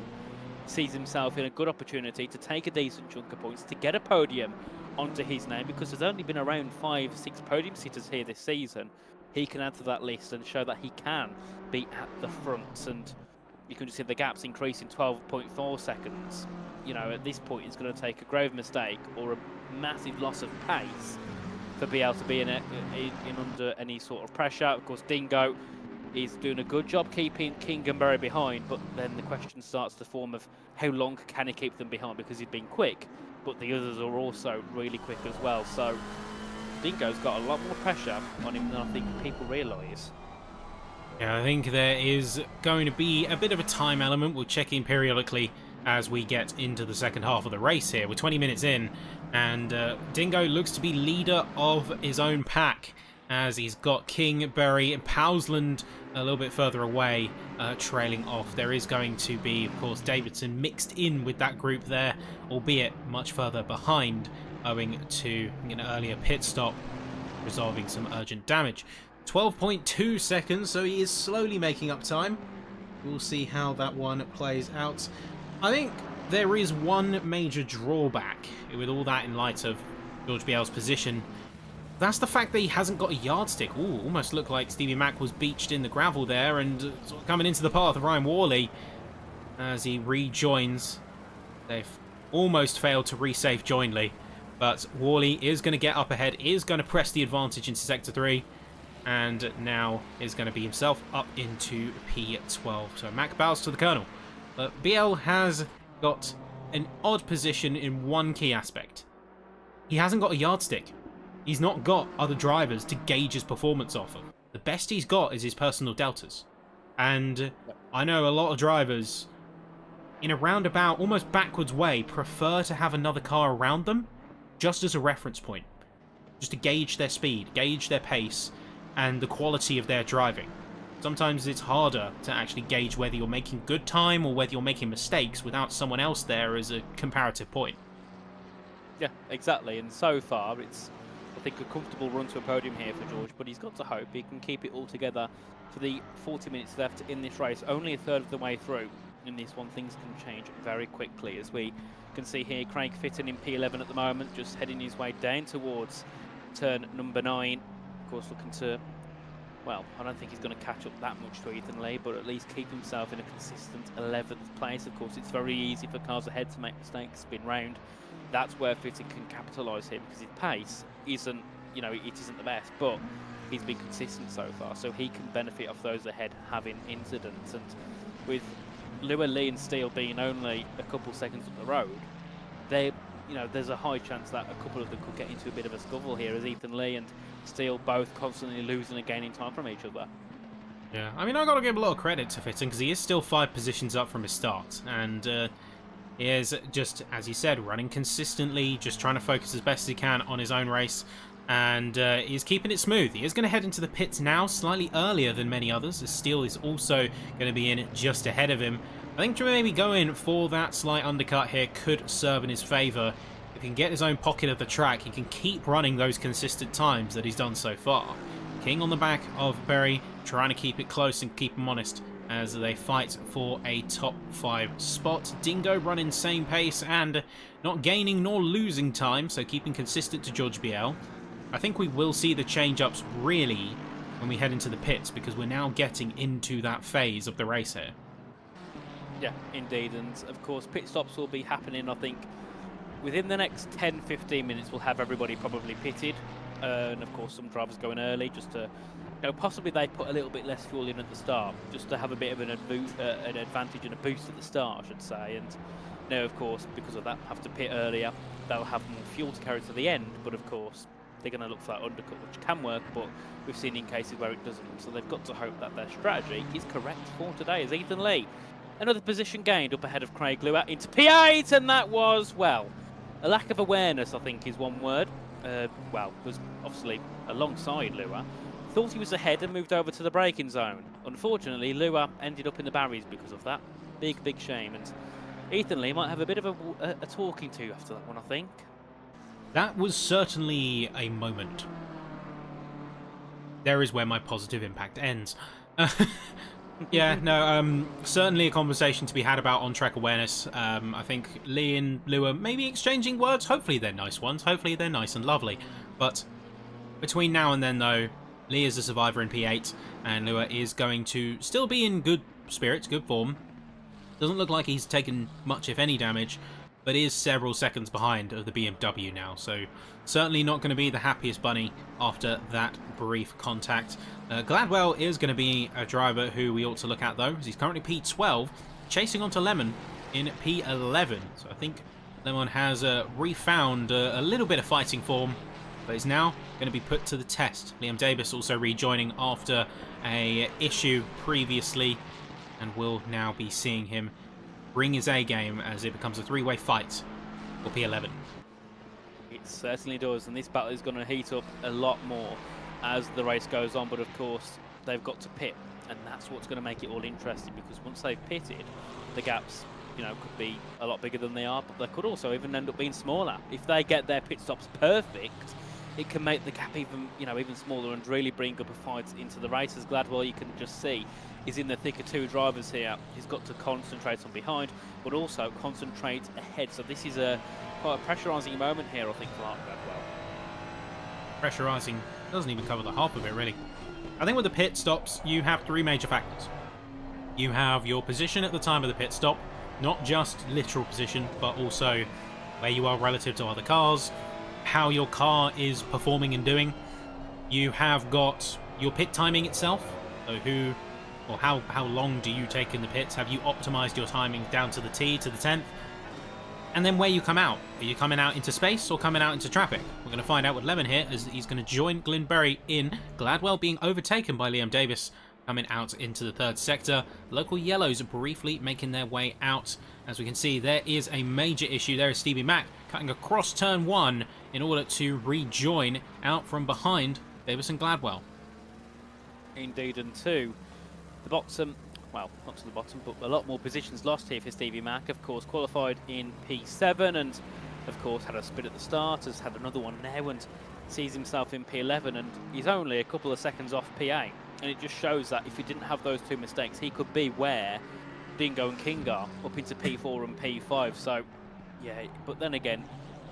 sees himself in a good opportunity to take a decent chunk of points, to get a podium onto his name, because there's only been around 5-6 podium sitters here this season. He can add to that list and show that he can be at the front, and you can just see the gaps increase in 12.4 seconds. You know, at this point, it's going to take a grave mistake or a massive loss of pace for Biel to be in under any sort of pressure. Of course, Dingo is doing a good job keeping King and Berry behind, but then the question starts to form of how long can he keep them behind, because he's been quick, but the others are also really quick as well. So Dingo's got a lot more pressure on him than I think people realise. Yeah, I think there is going to be a bit of a time element. We'll check in periodically as we get into the second half of the race here. We're 20 minutes in, and Dingo looks to be leader of his own pack as he's got King, Berry, and Powsland a little bit further away, trailing off. There is going to be, of course, Davidson mixed in with that group there, albeit much further behind, owing to an earlier pit stop, resolving some urgent damage. 12.2 seconds, so he is slowly making up time. We'll see how that one plays out. I think there is one major drawback with all that in light of George Biel's position. That's the fact that he hasn't got a yardstick. Ooh, almost looked like Stevie Mack was beached in the gravel there and sort of coming into the path of Ryan Worley as he rejoins. They've almost failed to resafe jointly, but Worley is going to get up ahead, is going to press the advantage into Sector 3, and now is going to be himself up into P12. So Mack bows to the Colonel. But BL has got an odd position in one key aspect. He hasn't got a yardstick. He's not got other drivers to gauge his performance off of. The best he's got is his personal deltas. And I know a lot of drivers, in a roundabout, almost backwards way, prefer to have another car around them just as a reference point. Just to gauge their speed, gauge their pace, and the quality of their driving. Sometimes it's harder to actually gauge whether you're making good time or whether you're making mistakes without someone else there as a comparative point. Yeah, exactly. And so far, it's, I think, a comfortable run to a podium here for George, but he's got to hope he can keep it all together for the 40 minutes left in this race. Only a third of the way through in this one. Things can change very quickly, as we can see here. Craig Fitton in P11 at the moment, just heading his way down towards turn number 9. Of course, looking to, well, I don't think he's going to catch up that much to Ethan Lee, but at least keep himself in a consistent 11th place. Of course, it's very easy for cars ahead to make mistakes, spin round. That's where Fitton can capitalise here, because his pace isn't, you know, it isn't the best, but he's been consistent so far, so he can benefit off those ahead having incidents. And with Lua, Lee and Steele being only a couple seconds up the road, they, you know, there's a high chance that a couple of them could get into a bit of a scuffle here, as Ethan Lee and Steele both constantly losing and gaining time from each other. Yeah, I mean, I've got to give a lot of credit to Fitton, because he is still 5 positions up from his start, and he is just, as you said, running consistently, just trying to focus as best as he can on his own race, and he's keeping it smooth. He is going to head into the pits now, slightly earlier than many others, as Steele is also going to be in just ahead of him. I think to maybe go in for that slight undercut here could serve in his favour. If he can get his own pocket of the track, he can keep running those consistent times that he's done so far. King on the back of Berry, trying to keep it close and keep him honest as they fight for a top 5 spot. Dingo running same pace and not gaining nor losing time, so keeping consistent to George Biel. I think we will see the change-ups really when we head into the pits, because we're now getting into that phase of the race here. Yeah, indeed, and of course pit stops will be happening, I think, within the next 10-15 minutes. We'll have everybody probably pitted, and of course some drivers going early just to, you know, possibly they put a little bit less fuel in at the start, just to have a bit of an advantage and a boost at the start, I should say. And now, of course, because of that, have to pit earlier. They'll have more fuel to carry to the end, but of course they're going to look for that undercut, which can work, but we've seen in cases where it doesn't. So they've got to hope that their strategy is correct for today. As Ethan Lee, another position gained up ahead of Craig Lua into P8, and that was, well, a lack of awareness, I think, is one word. Well, was obviously alongside Lua. Thought he was ahead and moved over to the braking zone. Unfortunately, Lua ended up in the barriers because of that. Big, big shame. And Ethan Lee might have a bit of a talking to after that one, I think. That was certainly a moment. There is where my positive impact ends. Yeah, no, certainly a conversation to be had about on-track awareness. I think Lee and Lua maybe exchanging words. Hopefully they're nice ones. Hopefully they're nice and lovely. But between now and then, though, Lee is a survivor in P8, and Lua is going to still be in good spirits, good form. Doesn't look like he's taken much, if any, damage, but is several seconds behind of the BMW now, so certainly not going to be the happiest bunny after that brief contact. Gladwell is going to be a driver who we ought to look at, though, as he's currently P12, chasing onto Lemon in P11. So I think Lemon has refound a little bit of fighting form, but is now going to be put to the test. Liam Davis also rejoining after a issue previously, and we'll now be seeing him bring his A game as it becomes a three-way fight for P11. It certainly does, and this battle is going to heat up a lot more as the race goes on, but of course they've got to pit, and that's what's going to make it all interesting, because once they've pitted, the gaps, you know, could be a lot bigger than they are, but they could also even end up being smaller. If they get their pit stops perfect, it can make the gap even, you know, even smaller and really bring up a fight into the race. As Gladwell, you can just see, is in the thick of two drivers here. He's got to concentrate on behind, but also concentrate ahead. So this is quite a pressurising moment here, I think, for Art Gladwell. Pressurising doesn't even cover the half of it, really. I think with the pit stops, you have three major factors. You have your position at the time of the pit stop, not just literal position, but also where you are relative to other cars, how your car is performing and doing. You have got your pit timing itself, so how long do you take in the pits? Have you optimized your timing down to the T, to the 10th? And then where you come out. Are you coming out into space or coming out into traffic? We're going to find out with Levin here, as he's going to join Glyn Berry in. Gladwell being overtaken by Liam Davis, coming out into the third sector. Local yellows briefly making their way out. As we can see, there is a major issue. There is Stevie Mack cutting across turn 1 in order to rejoin out from behind Davis and Gladwell. Indeed, and two, the bottom, well, not to the bottom, but a lot more positions lost here for Stevie Mack. Of course, qualified in P7 and, of course, had a spin at the start, has had another one now and sees himself in P11, and he's only a couple of seconds off P8. And it just shows that if he didn't have those two mistakes, he could be where Dingo and King are, up into P4 and P5. So, yeah, but then again,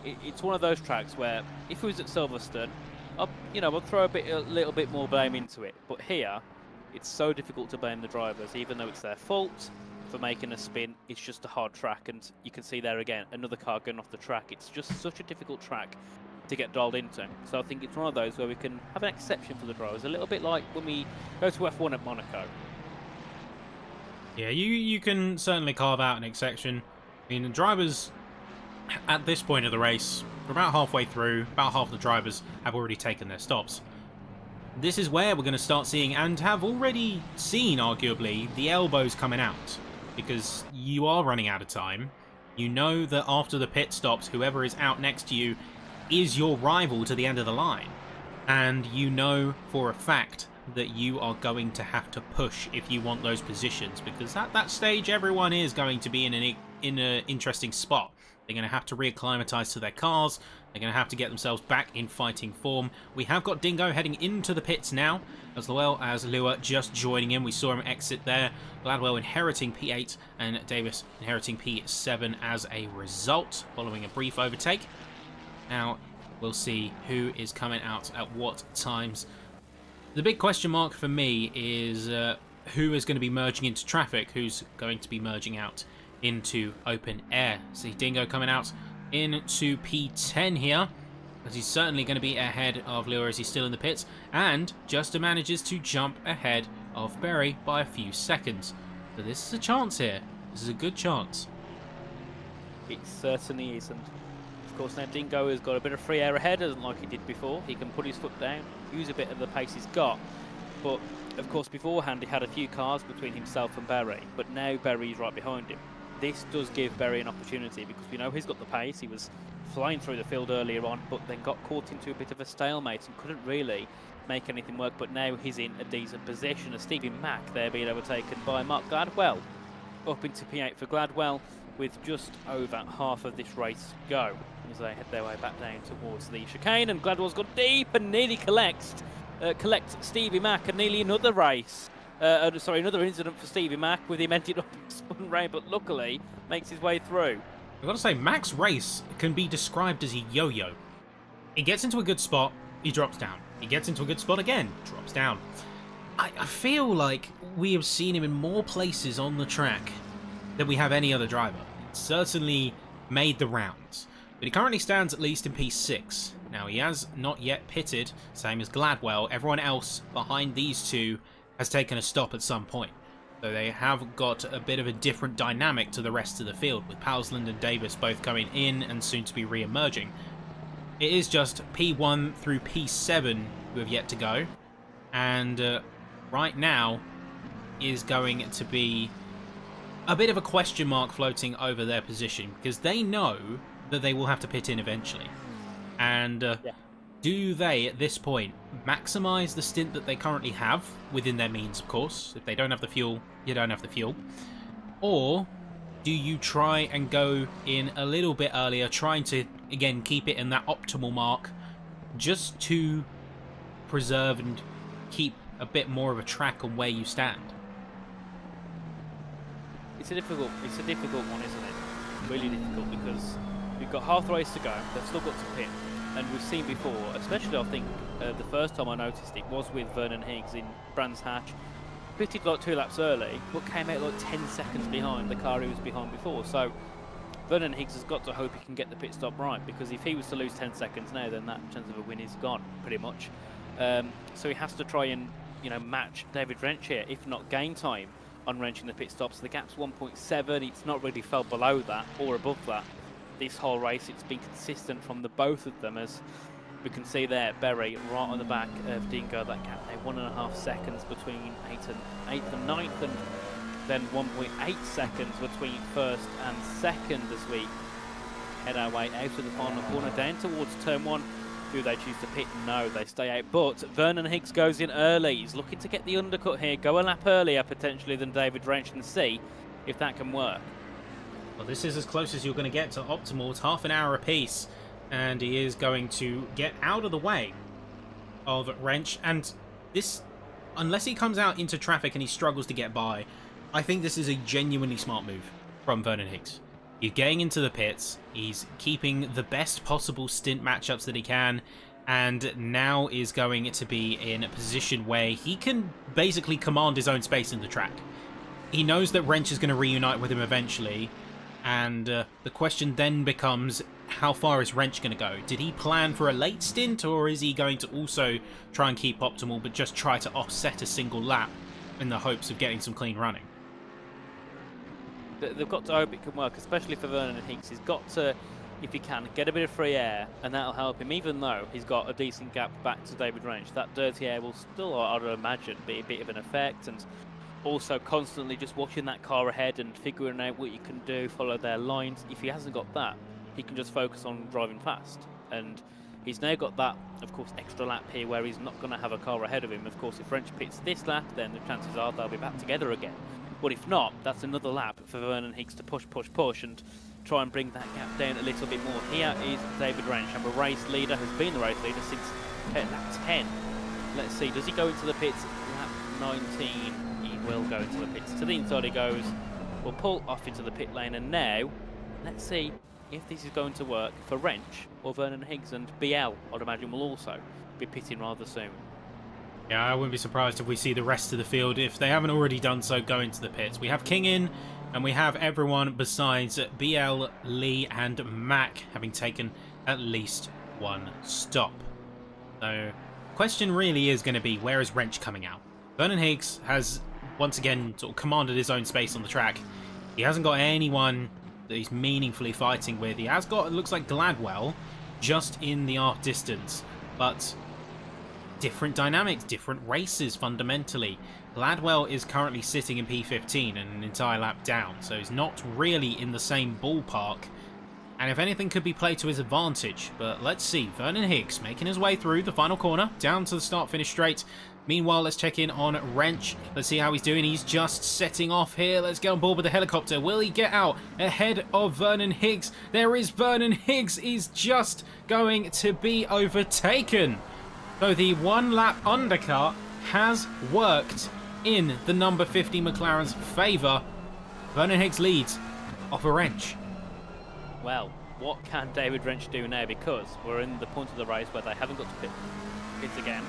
it's one of those tracks where if it was at Silverstone, I'd throw a little bit more blame into it. But here, it's so difficult to blame the drivers, even though it's their fault for making a spin. It's just a hard track, and you can see there again, another car going off the track. It's just such a difficult track to get dialed into. So I think it's one of those where we can have an exception for the drivers, a little bit like when we go to F1 at Monaco. Yeah, you can certainly carve out an exception. I mean, the drivers at this point of the race, we're about halfway through, about half the drivers have already taken their stops. This is where we're going to start seeing, and have already seen, arguably, the elbows coming out. Because you are running out of time. You know that after the pit stops, whoever is out next to you is your rival to the end of the line. And you know for a fact that you are going to have to push if you want those positions. Because at that stage, everyone is going to be in an interesting spot. They're going to have to reacclimatise to their cars. They're going to have to get themselves back in fighting form. We have got Dingo heading into the pits now, as well as Lua just joining in. We saw him exit there. Gladwell inheriting P8 and Davis inheriting P7 as a result, following a brief overtake. Now, we'll see who is coming out at what times. The big question mark for me is who is going to be merging into traffic, who's going to be merging out into open air. See Dingo coming out into P10 here, as he's certainly going to be ahead of Lua as he's still in the pits, and Juster manages to jump ahead of Berry by a few seconds. So this is a chance here. This is a good chance. It certainly is, and of course now Dingo has got a bit of free air ahead, like he did before. He can put his foot down, use a bit of the pace he's got, but of course beforehand he had a few cars between himself and Berry, but now Berry's right behind him. This does give Berry an opportunity, because we know he's got the pace. He was flying through the field earlier on, but then got caught into a bit of a stalemate and couldn't really make anything work. But now he's in a decent position, as Stevie Mack there being overtaken by Mark Gladwell. Up into P8 for Gladwell, with just over half of this race to go, as they head their way back down towards the chicane. And Gladwell's gone deep and nearly collects Stevie Mack, and nearly another race. Another incident for Stevie Mack, with him ended up spun round, but luckily makes his way through. I've got to say, Mack's race can be described as a yo-yo. He gets into a good spot, he drops down. He gets into a good spot again, drops down. I feel like we have seen him in more places on the track than we have any other driver. It's certainly made the rounds, but he currently stands at least in P6. Now, he has not yet pitted, same as Gladwell. Everyone else behind these two has taken a stop at some point. So they have got a bit of a different dynamic to the rest of the field, with Pausland and Davis both coming in and soon to be re-emerging. It is just P1 through P7 who have yet to go. And right now is going to be a bit of a question mark floating over their position, because they know that they will have to pit in eventually. And do they, at this point, maximise the stint that they currently have, within their means, of course? If they don't have the fuel, you don't have the fuel. Or do you try and go in a little bit earlier, trying to, again, keep it in that optimal mark, just to preserve and keep a bit more of a track on where you stand? It's a difficult one, isn't it? Really difficult, because we've got half the race to go. They've still got to pit, and we've seen before, especially I think the first time I noticed it was with Vernon Higgs in Brands Hatch. Pitted like 2 laps early, but came out like 10 seconds behind the car he was behind before. So Vernon Higgs has got to hope he can get the pit stop right, because if he was to lose 10 seconds now, then that chance of a win is gone, pretty much. So he has to try and match David Wrench here, if not gain time on wrenching the pit stop. So the gap's 1.7. It's not really fell below that or above that this whole race. It's been consistent from the both of them, as we can see there, Berry right on the back of Dingo. That gap there, 1.5 seconds between 8th and 9th, and then 1.8 seconds between 1st and 2nd as we head our way out of the final corner down towards turn 1. Do they choose to pit? No, they stay out. But Vernon Higgs goes in early. He's looking to get the undercut here, go a lap earlier potentially than David Wrench, and see if that can work. Well, this is as close as you're going to get to optimal. It's half an hour apiece, and he is going to get out of the way of Wrench. And this, unless he comes out into traffic and he struggles to get by, I think this is a genuinely smart move from Vernon Higgs. You're getting into the pits, he's keeping the best possible stint matchups that he can, and now is going to be in a position where he can basically command his own space in the track. He knows that Wrench is going to reunite with him eventually, and the question then becomes, how far is Wrench going to go? Did he plan for a late stint, or is he going to also try and keep optimal, but just try to offset a single lap in the hopes of getting some clean running? They've got to hope it can work, especially for Vernon Higgs. He's got to, if he can, get a bit of free air, and that'll help him, even though he's got a decent gap back to David Wrench. That dirty air will still, I'd imagine, be a bit of an effect, and also constantly just watching that car ahead and figuring out what you can do, follow their lines. If he hasn't got that, he can just focus on driving fast. And he's now got that, of course, extra lap here where he's not going to have a car ahead of him. Of course, if Wrench pits this lap, then the chances are they'll be back together again. But if not, that's another lap for Vernon Higgs to push and try and bring that gap down a little bit more. Here is David Wrench, and the race leader, has been the race leader since lap 10. Let's see, does he go into the pits lap 19? He will go into the pits. To the inside he goes. We'll pull off into the pit lane, and now let's see if this is going to work for Wrench or Vernon Higgs. And BL, I'd imagine, will also be pitting rather soon. Yeah, I wouldn't be surprised if we see the rest of the field, if they haven't already done so, go into the pits. We have King in, and we have everyone besides BL, Lee, and Mac having taken at least one stop. So, question really is going to be, where is Wrench coming out? Vernon Higgs has once again sort of commanded his own space on the track. He hasn't got anyone that he's meaningfully fighting with. He has got, it looks like, Gladwell just in the arc distance, but different dynamics, different races fundamentally. Gladwell is currently sitting in P15 and an entire lap down, so he's not really in the same ballpark, and if anything could be played to his advantage. But let's see, Vernon Higgs making his way through the final corner, down to the start-finish straight. Meanwhile, let's check in on Wrench. Let's see how he's doing. He's just setting off here. Let's get on board with the helicopter. Will he get out ahead of Vernon Higgs? There is Vernon Higgs. He's just going to be overtaken. So the one-lap undercut has worked in the number 50 McLaren's favour. Vernon Higgs leads off a Wrench. Well, what can David Wrench do now? Because we're in the point of the race where they haven't got to pit again.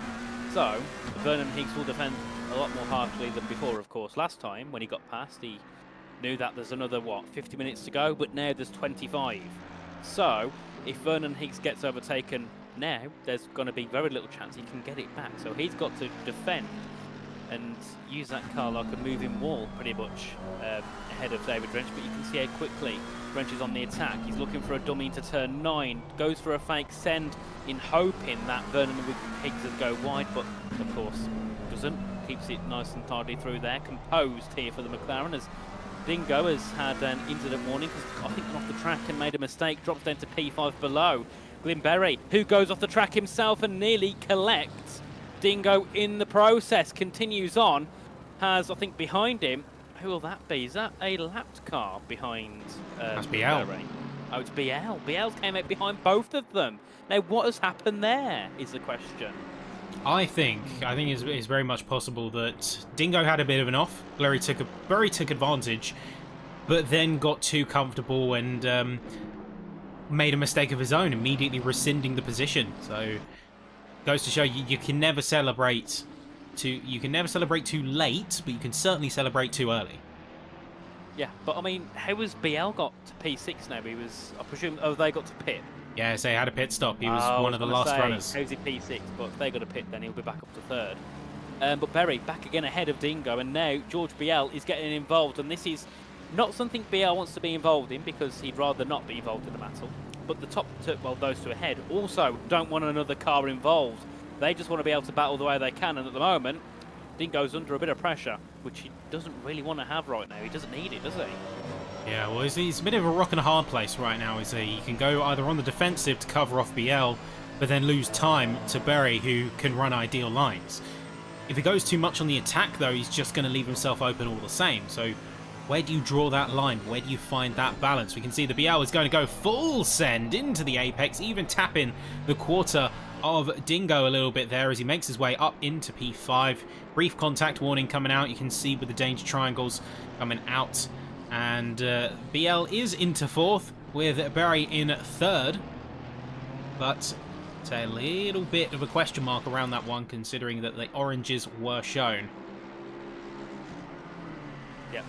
So Vernon Higgs will defend a lot more harshly than before, of course. Last time, when he got past, he knew that there's another, 50 minutes to go, but now there's 25. So if Vernon Higgs gets overtaken now, there's going to be very little chance he can get it back. So he's got to defend and use that car like a moving wall, pretty much, ahead of David Wrench. But you can see how quickly Wrench is on the attack. He's looking for a dummy into turn 9, goes for a fake send in hoping that Vernon Higgs would go wide, but of course doesn't. Keeps it nice and tidy through there. Composed here for the McLaren as Dingo has had an incident warning because I think he's off the track and made a mistake, drops down to P5 below. Glimberry, who goes off the track himself and nearly collects Dingo in the process, continues on, has, I think, behind him, who will that be? Is that a lapped car behind That's BL. Glimberry? Oh, it's BL. BL came out behind both of them. Now, what has happened there is the question. I think it's very much possible that Dingo had a bit of an off. Blurry took advantage, but then got too comfortable and made a mistake of his own, immediately rescinding the position. So goes to show you can never celebrate too late, but you can certainly celebrate too early. Yeah, but I mean, how has BL got to P6 now? He was, I presume, they got to pit. Yeah, so he had a pit stop. He was one of the last runners. How's he P6? But if they got a pit, then he'll be back up to third. But Berry back again ahead of Dingo, and now George BL is getting involved, and this is not something BL wants to be involved in because he'd rather not be involved in the battle. But the top two, well, those two ahead, also don't want another car involved. They just want to be able to battle the way they can, and at the moment, Dingo's under a bit of pressure, which he doesn't really want to have right now. He doesn't need it, does he? Yeah, well, he's a bit of a rock and a hard place right now, is he? He can go either on the defensive to cover off BL, but then lose time to Berry, who can run ideal lines. If he goes too much on the attack, though, he's just going to leave himself open all the same. So where do you draw that line? Where do you find that balance? We can see the BL is going to go full send into the apex, even tapping the quarter of Dingo a little bit there as he makes his way up into P5. Brief contact warning coming out. You can see with the danger triangles coming out. And BL is into fourth with Berry in third. But it's a little bit of a question mark around that one, considering that the oranges were shown. Yep,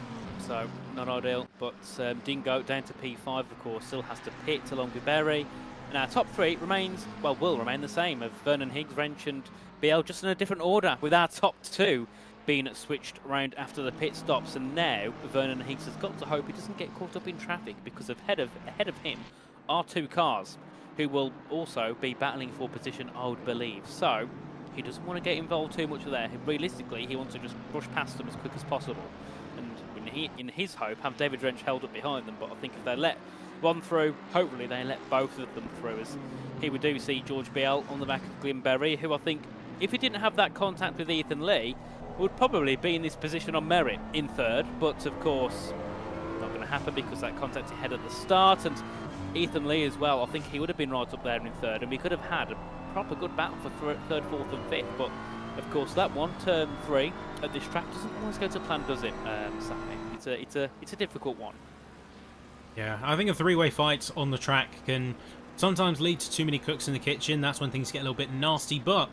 so not ideal. But Dingo down to P5, of course, still has to pit along with Berry. And our top three remains, well, will remain the same of Vernon Higgs, Wrench and BL, just in a different order, with our top two being switched around after the pit stops. And now Vernon Higgs has got to hope he doesn't get caught up in traffic, because ahead of him are two cars who will also be battling for position, I would believe. So he doesn't want to get involved too much there. Realistically, he wants to just brush past them as quick as possible. And in his hope, have David Wrench held up behind them. But I think if they let one through, hopefully they let both of them through, as here we do see George BL on the back of Glimberry, who I think, if he didn't have that contact with Ethan Lee, would probably be in this position on merit in third. But of course, not going to happen because that contact he had at the start, and Ethan Lee as well. I think he would have been right up there in third, and we could have had a proper good battle for third, fourth and fifth. But of course, that one, turn 3 at this track doesn't always go to plan, does it, Sammy? It's a difficult one. Yeah, I think a three-way fight on the track can sometimes lead to too many cooks in the kitchen. That's when things get a little bit nasty, but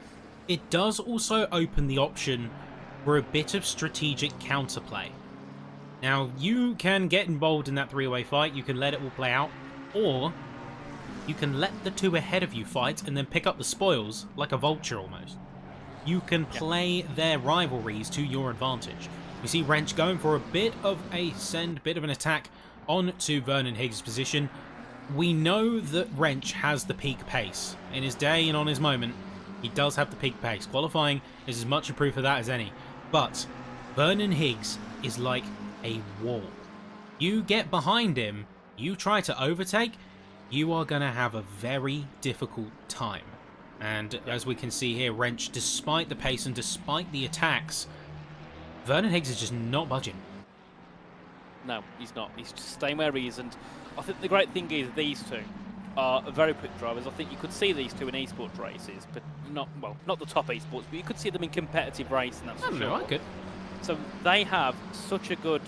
it does also open the option for a bit of strategic counterplay. Now, you can get involved in that three-way fight, you can let it all play out, or you can let the two ahead of you fight and then pick up the spoils like a vulture almost. You can play their rivalries to your advantage. We see Wrench going for a bit of a send, bit of an attack on to Vernon Higgs' position. We know that Wrench has the peak pace. In his day and on his moment, he does have the peak pace. Qualifying is as much a proof of that as any. But Vernon Higgs is like a wall. You get behind him, you try to overtake, you are going to have a very difficult time. And as we can see here, Wrench, despite the pace and despite the attacks, Vernon Higgs is just not budging. No, he's not. He's just staying where he is. And I think the great thing is these two are very quick drivers. I think you could see these two in esports races, but not the top esports, but you could see them in competitive racing. That's for sure. I could. So they have such a good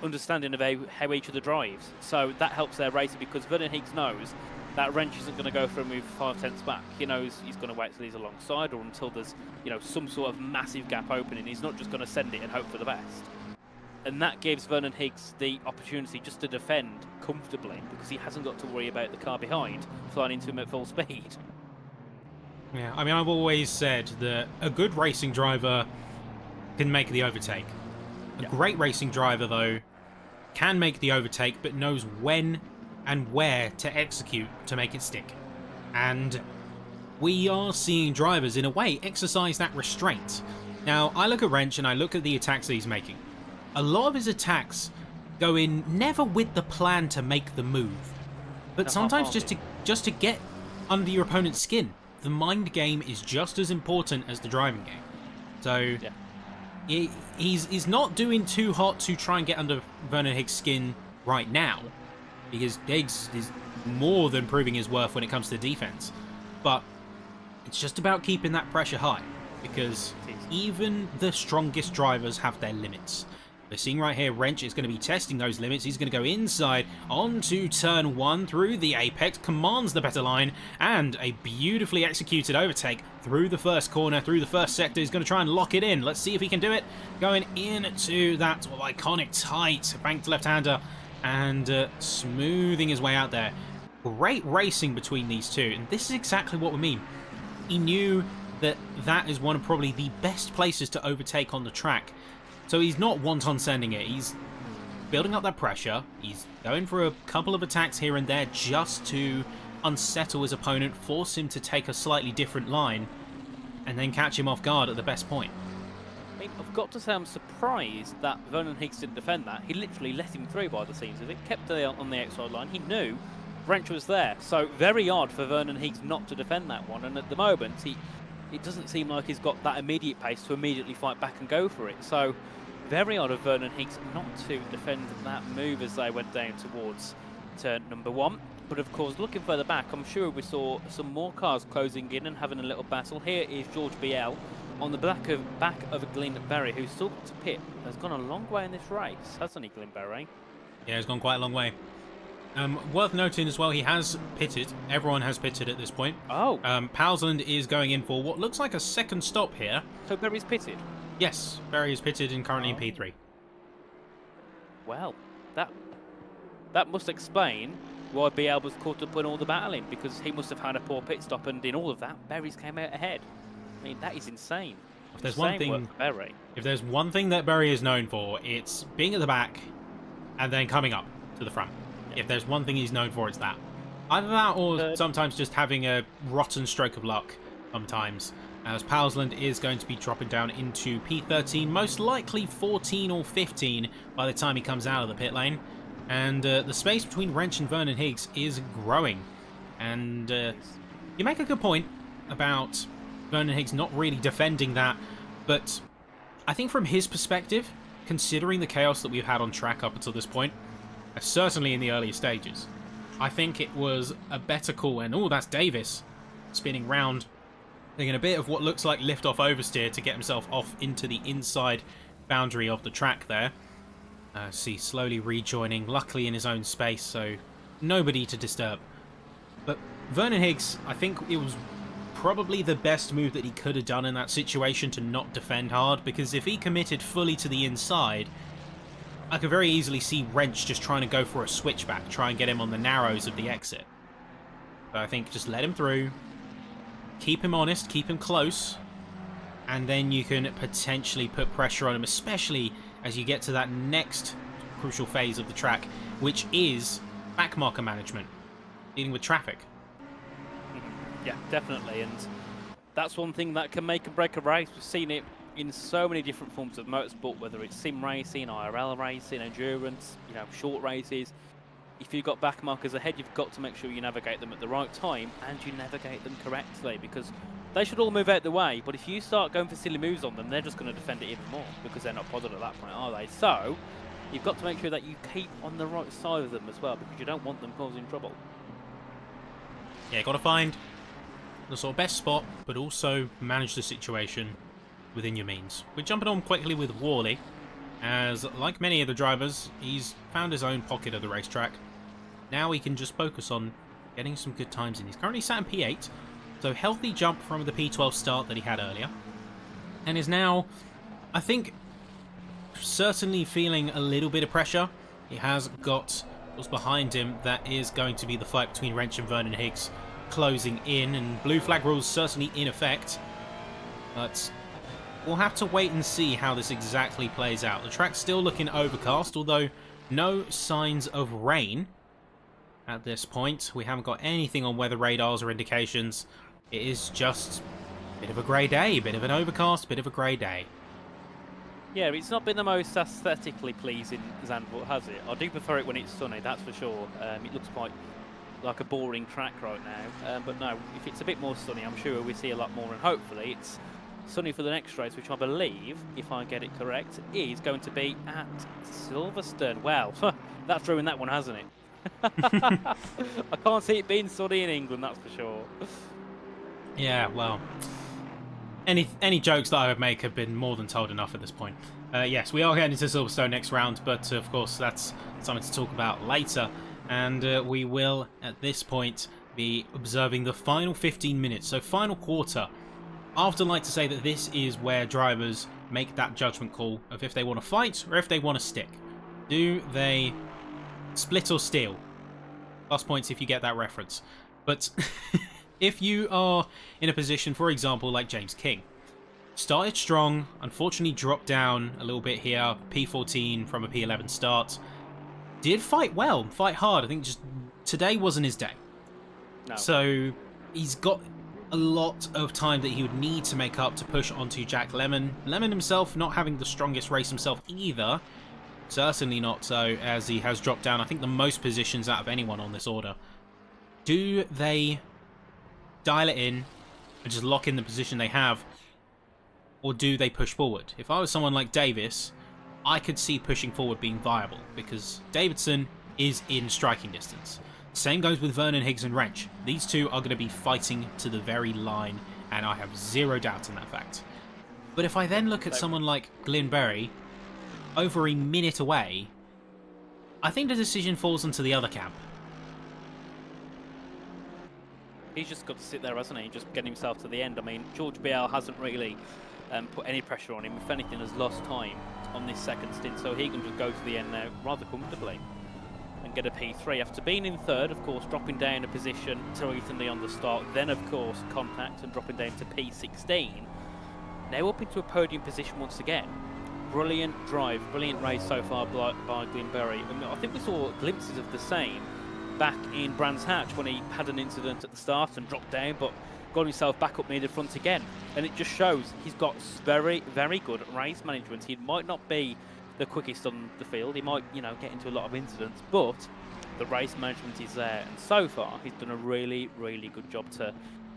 understanding of how each other drives. So that helps their racing, because Vernon Higgs knows that Wrench isn't going to go for a move 5/10 back. He knows he's going to wait till he's alongside, or until there's some sort of massive gap opening. He's not just going to send it and hope for the best. And that gives Vernon Higgs the opportunity just to defend comfortably, because he hasn't got to worry about the car behind flying into him at full speed. Yeah, I mean, I've always said that a good racing driver can make the overtake. A great racing driver, though, can make the overtake, but knows when and where to execute to make it stick. And we are seeing drivers, in a way, exercise that restraint. Now, I look at Wrench and I look at the attacks that he's making. A lot of his attacks go in never with the plan to make the move, but sometimes just to get under your opponent's skin. The mind game is just as important as the driving game. So he's not doing too hot to try and get under Vernon Higgs' skin right now, because Higgs is more than proving his worth when it comes to defense. But it's just about keeping that pressure high, because even the strongest drivers have their limits. We're seeing right here, Wrench is going to be testing those limits. He's going to go inside onto turn 1 through the apex, commands the better line, and a beautifully executed overtake through the first corner, through the first sector. He's going to try and lock it in. Let's see if he can do it. Going into that iconic tight banked left-hander and smoothing his way out there. Great racing between these two, and this is exactly what we mean. He knew that that is one of probably the best places to overtake on the track. So he's not wanton sending it. He's building up that pressure. He's going for a couple of attacks here and there just to unsettle his opponent, force him to take a slightly different line, and then catch him off guard at the best point. I mean, I've got to say I'm surprised that Vernon Higgs didn't defend that. He literally let him through by the seams of it, kept it on the outside line. He knew Wrench was there. So very odd for Vernon Higgs not to defend that one. And at the moment, it doesn't seem like he's got that immediate pace to immediately fight back and go for it. So very odd of Vernon Higgs not to defend that move as they went down towards turn number 1. But of course, looking further back, I'm sure we saw some more cars closing in and having a little battle. Here is George BL on the back of Glyn Berry, who's still got to pit. Has gone a long way in this race, hasn't he, Glyn Berry? Yeah, he's gone quite a long way. Worth noting as well, he has pitted. Everyone has pitted at this point. Oh. Powsland is going in for what looks like a second stop here. So Berry's pitted? Yes, Berry is pitted and currently in P3. Well, that must explain why BL was caught up in all the battling, because he must have had a poor pit stop, and in all of that, Berry's came out ahead. I mean, that is insane. If there's one thing that Berry is known for, it's being at the back and then coming up to the front. Yeah. If there's one thing he's known for, it's that. Either that or sometimes just having a rotten stroke of luck sometimes. As Powsland is going to be dropping down into P13, most likely 14 or 15 by the time he comes out of the pit lane. And the space between Wrench and Vernon Higgs is growing. And you make a good point about Vernon Higgs not really defending that, but I think from his perspective, considering the chaos that we've had on track up until this point, certainly in the earlier stages, I think it was a better call. And that's Davis spinning round, taking a bit of what looks like lift-off oversteer to get himself off into the inside boundary of the track there. See, slowly rejoining, luckily in his own space, so nobody to disturb. But Vernon Higgs, I think it was probably the best move that he could have done in that situation to not defend hard, because if he committed fully to the inside, I could very easily see Wrench just trying to go for a switchback, try and get him on the narrows of the exit. But I think just let him through, keep him honest, keep him close, and then you can potentially put pressure on him, especially as you get to that next crucial phase of the track, which is backmarker management, dealing with traffic. Yeah, definitely, and that's one thing that can make and break a race. We've seen it in so many different forms of motorsport, whether it's sim racing, IRL racing, endurance, short races. If you've got backmarkers ahead, you've got to make sure you navigate them at the right time and you navigate them correctly, because they should all move out the way. But if you start going for silly moves on them, they're just going to defend it even more, because they're not bothered at that point, are they? So you've got to make sure that you keep on the right side of them as well, because you don't want them causing trouble. Yeah, got to find the sort of best spot, but also manage the situation within your means. We're jumping on quickly with Worley, as like many of the drivers, he's found his own pocket of the racetrack. Now he can just focus on getting some good times in. He's currently sat in P8, so healthy jump from the P12 start that he had earlier, and is now, I think, certainly feeling a little bit of pressure. He has got what's behind him that is going to be the fight between Wrench and Vernon Higgs closing in, and blue flag rules certainly in effect. But we'll have to wait and see how this exactly plays out. The track's still looking overcast, although no signs of rain at this point. We haven't got anything on weather radars or indications. It is just a bit of a grey day, a bit of an overcast, bit of a grey day. Yeah, it's not been the most aesthetically pleasing Zandvoort, has it? I do prefer it when it's sunny, that's for sure. It looks quite like a boring track right now. But no, if it's a bit more sunny, I'm sure we see a lot more. And hopefully it's sunny for the next race, which I believe, if I get it correct, is going to be at Silverstone. Well, that's ruined that one, hasn't it? I can't see it being sunny in England, that's for sure. Yeah, well, any jokes that I would make have been more than told enough at this point. Yes, we are getting into Silverstone next round, but of course that's something to talk about later. And we will, at this point, be observing the final 15 minutes, so final quarter. I often like to say that this is where drivers make that judgment call of if they want to fight or if they want to stick. Do they split or steal? Plus points if you get that reference. But if you are in a position, for example, like James King, started strong, unfortunately dropped down a little bit here, P14 from a P11 start, did fight well, fight hard. I think just today wasn't his day. No. So he's got a lot of time that he would need to make up to push onto Jack Lemon. Lemon himself not having the strongest race himself either. Certainly not so, as he has dropped down, I think, the most positions out of anyone on this order. Do they dial it in and just lock in the position they have, or do they push forward? If I was someone like Davis, I could see pushing forward being viable, because Davidson is in striking distance. Same goes with Vernon, Higgs and Wrench. These two are going to be fighting to the very line, and I have zero doubt in that fact. But if I then look at someone like Glyn Berry, over a minute away, I think the decision falls into the other camp. He's just got to sit there, hasn't he? Just get himself to the end. I mean, George BL hasn't really put any pressure on him. If anything, has lost time on this second stint, so he can just go to the end now rather comfortably and get a P3 after being in third, of course, dropping down a position so recently on the start, then of course contact and dropping down to P16. Now up into a podium position once again. Brilliant drive, brilliant race so far by Glyn Berry. And I think we saw glimpses of the same back in Brands Hatch when he had an incident at the start and dropped down, but got himself back up near the front again. And it just shows he's got very, very good race management. He might not be the quickest on the field. He might, you know, get into a lot of incidents, but the race management is there. And so far, he's done a really, really good job to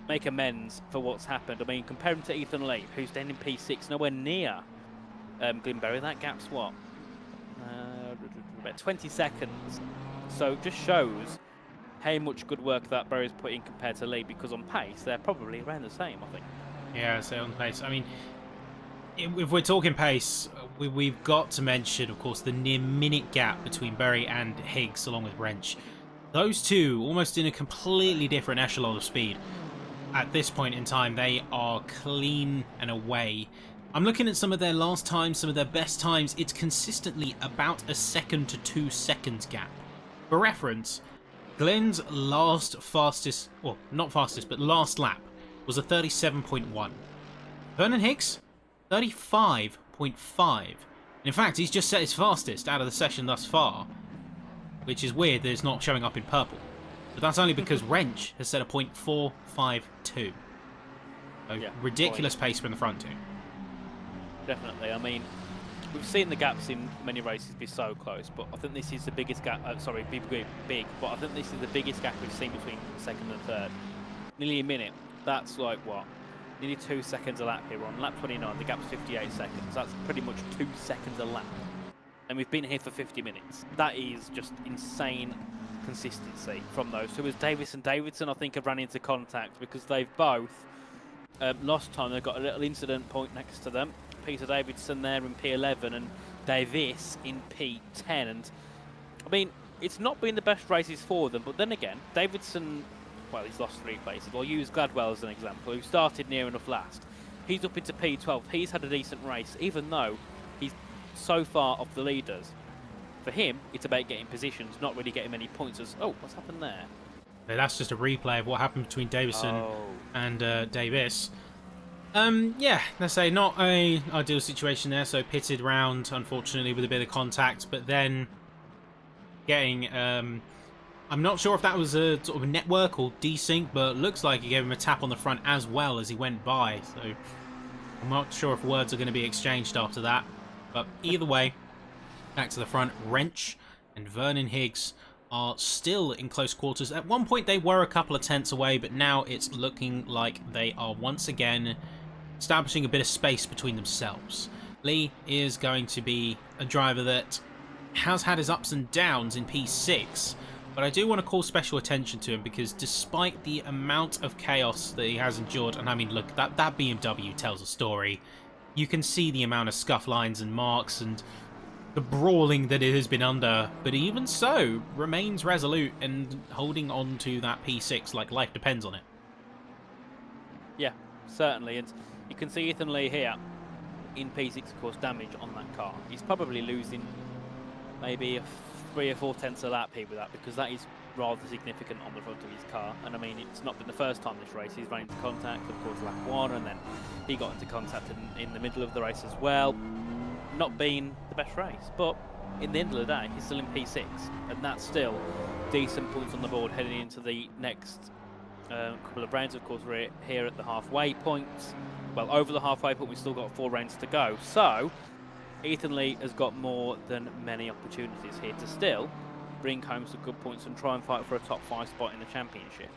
make amends for what's happened. I mean, compare him to Ethan Lee, who's down in P6, nowhere near Glyn Berry. That gap's what? About 20 seconds. So it just shows how much good work that Berry's put in compared to Lee, because on pace, they're probably around the same, I think. Yeah, so on pace. I mean, if we're talking pace, we've got to mention, of course, the near-minute gap between Berry and Higgs, along with Wrench. Those two, almost in a completely different echelon of speed. At this point in time, they are clean and away. I'm looking at some of their last times, some of their best times. It's consistently about a second to 2 seconds gap. For reference, Glenn's last fastest, well, not fastest, but last lap was a 37.1. Vernon Higgs, 35.5. In fact, he's just set his fastest out of the session thus far, which is weird that it's not showing up in purple. But that's only because Wrench has set a .452. So yeah, ridiculous pace from the front two. Definitely. I mean, we've seen the gaps in many races be so close, but I think this is the biggest gap. Sorry, big, but I think this is the biggest gap we've seen between second and third. Nearly a minute. That's like what? Nearly 2 seconds a lap here. On lap 29, the gap's 58 seconds. That's pretty much 2 seconds a lap. And we've been here for 50 minutes. That is just insane consistency from those two. As Davis and Davidson, I think, have run into contact because they've both lost time. They've got a little incident point next to them. Peter Davidson there in P11 and Davis in P10. And I mean, it's not been the best races for them, but then again, Davidson, well, he's lost 3 places. I'll use Gladwell as an example, who started near enough last. He's up into P12. He's had a decent race, even though he's so far off the leaders. For him, it's about getting positions, not really getting many points. As, oh, what's happened there? That's just a replay of what happened between Davison and Davis. Yeah, let's say not a ideal situation there. So pitted round, unfortunately, with a bit of contact, but then getting I'm not sure if that was a sort of a network or desync, but looks like he gave him a tap on the front as well as he went by. So I'm not sure if words are going to be exchanged after that. But either way, back to the front, Wrench and Vernon Higgs are still in close quarters. At one point they were a couple of tenths away, but now it's looking like they are once again establishing a bit of space between themselves. Lee is going to be a driver that has had his ups and downs in P6, but I do want to call special attention to him because despite the amount of chaos that he has endured, and I mean, look, that BMW tells a story. You can see the amount of scuff lines and marks and the brawling that it has been under, but even so, remains resolute and holding on to that P6 like life depends on it. Yeah, certainly, and you can see Ethan Lee here in P6, of course, damage on that car. He's probably losing maybe 3 or 4 tenths of lap here with that, because that is rather significant on the front of his car. And I mean, it's not been the first time this race he's run into contact, of course, lap 1, and then he got into contact in the middle of the race as well. Not been the best race, but in the end of the day, he's still in P6, and that's still decent points on the board heading into the next couple of rounds. Of course, we're here at the halfway point. Well, over the halfway point, we've still got 4 rounds to go. So, Ethan Lee has got more than many opportunities here to still bring home some good points and try and fight for a top 5 spot in the championship.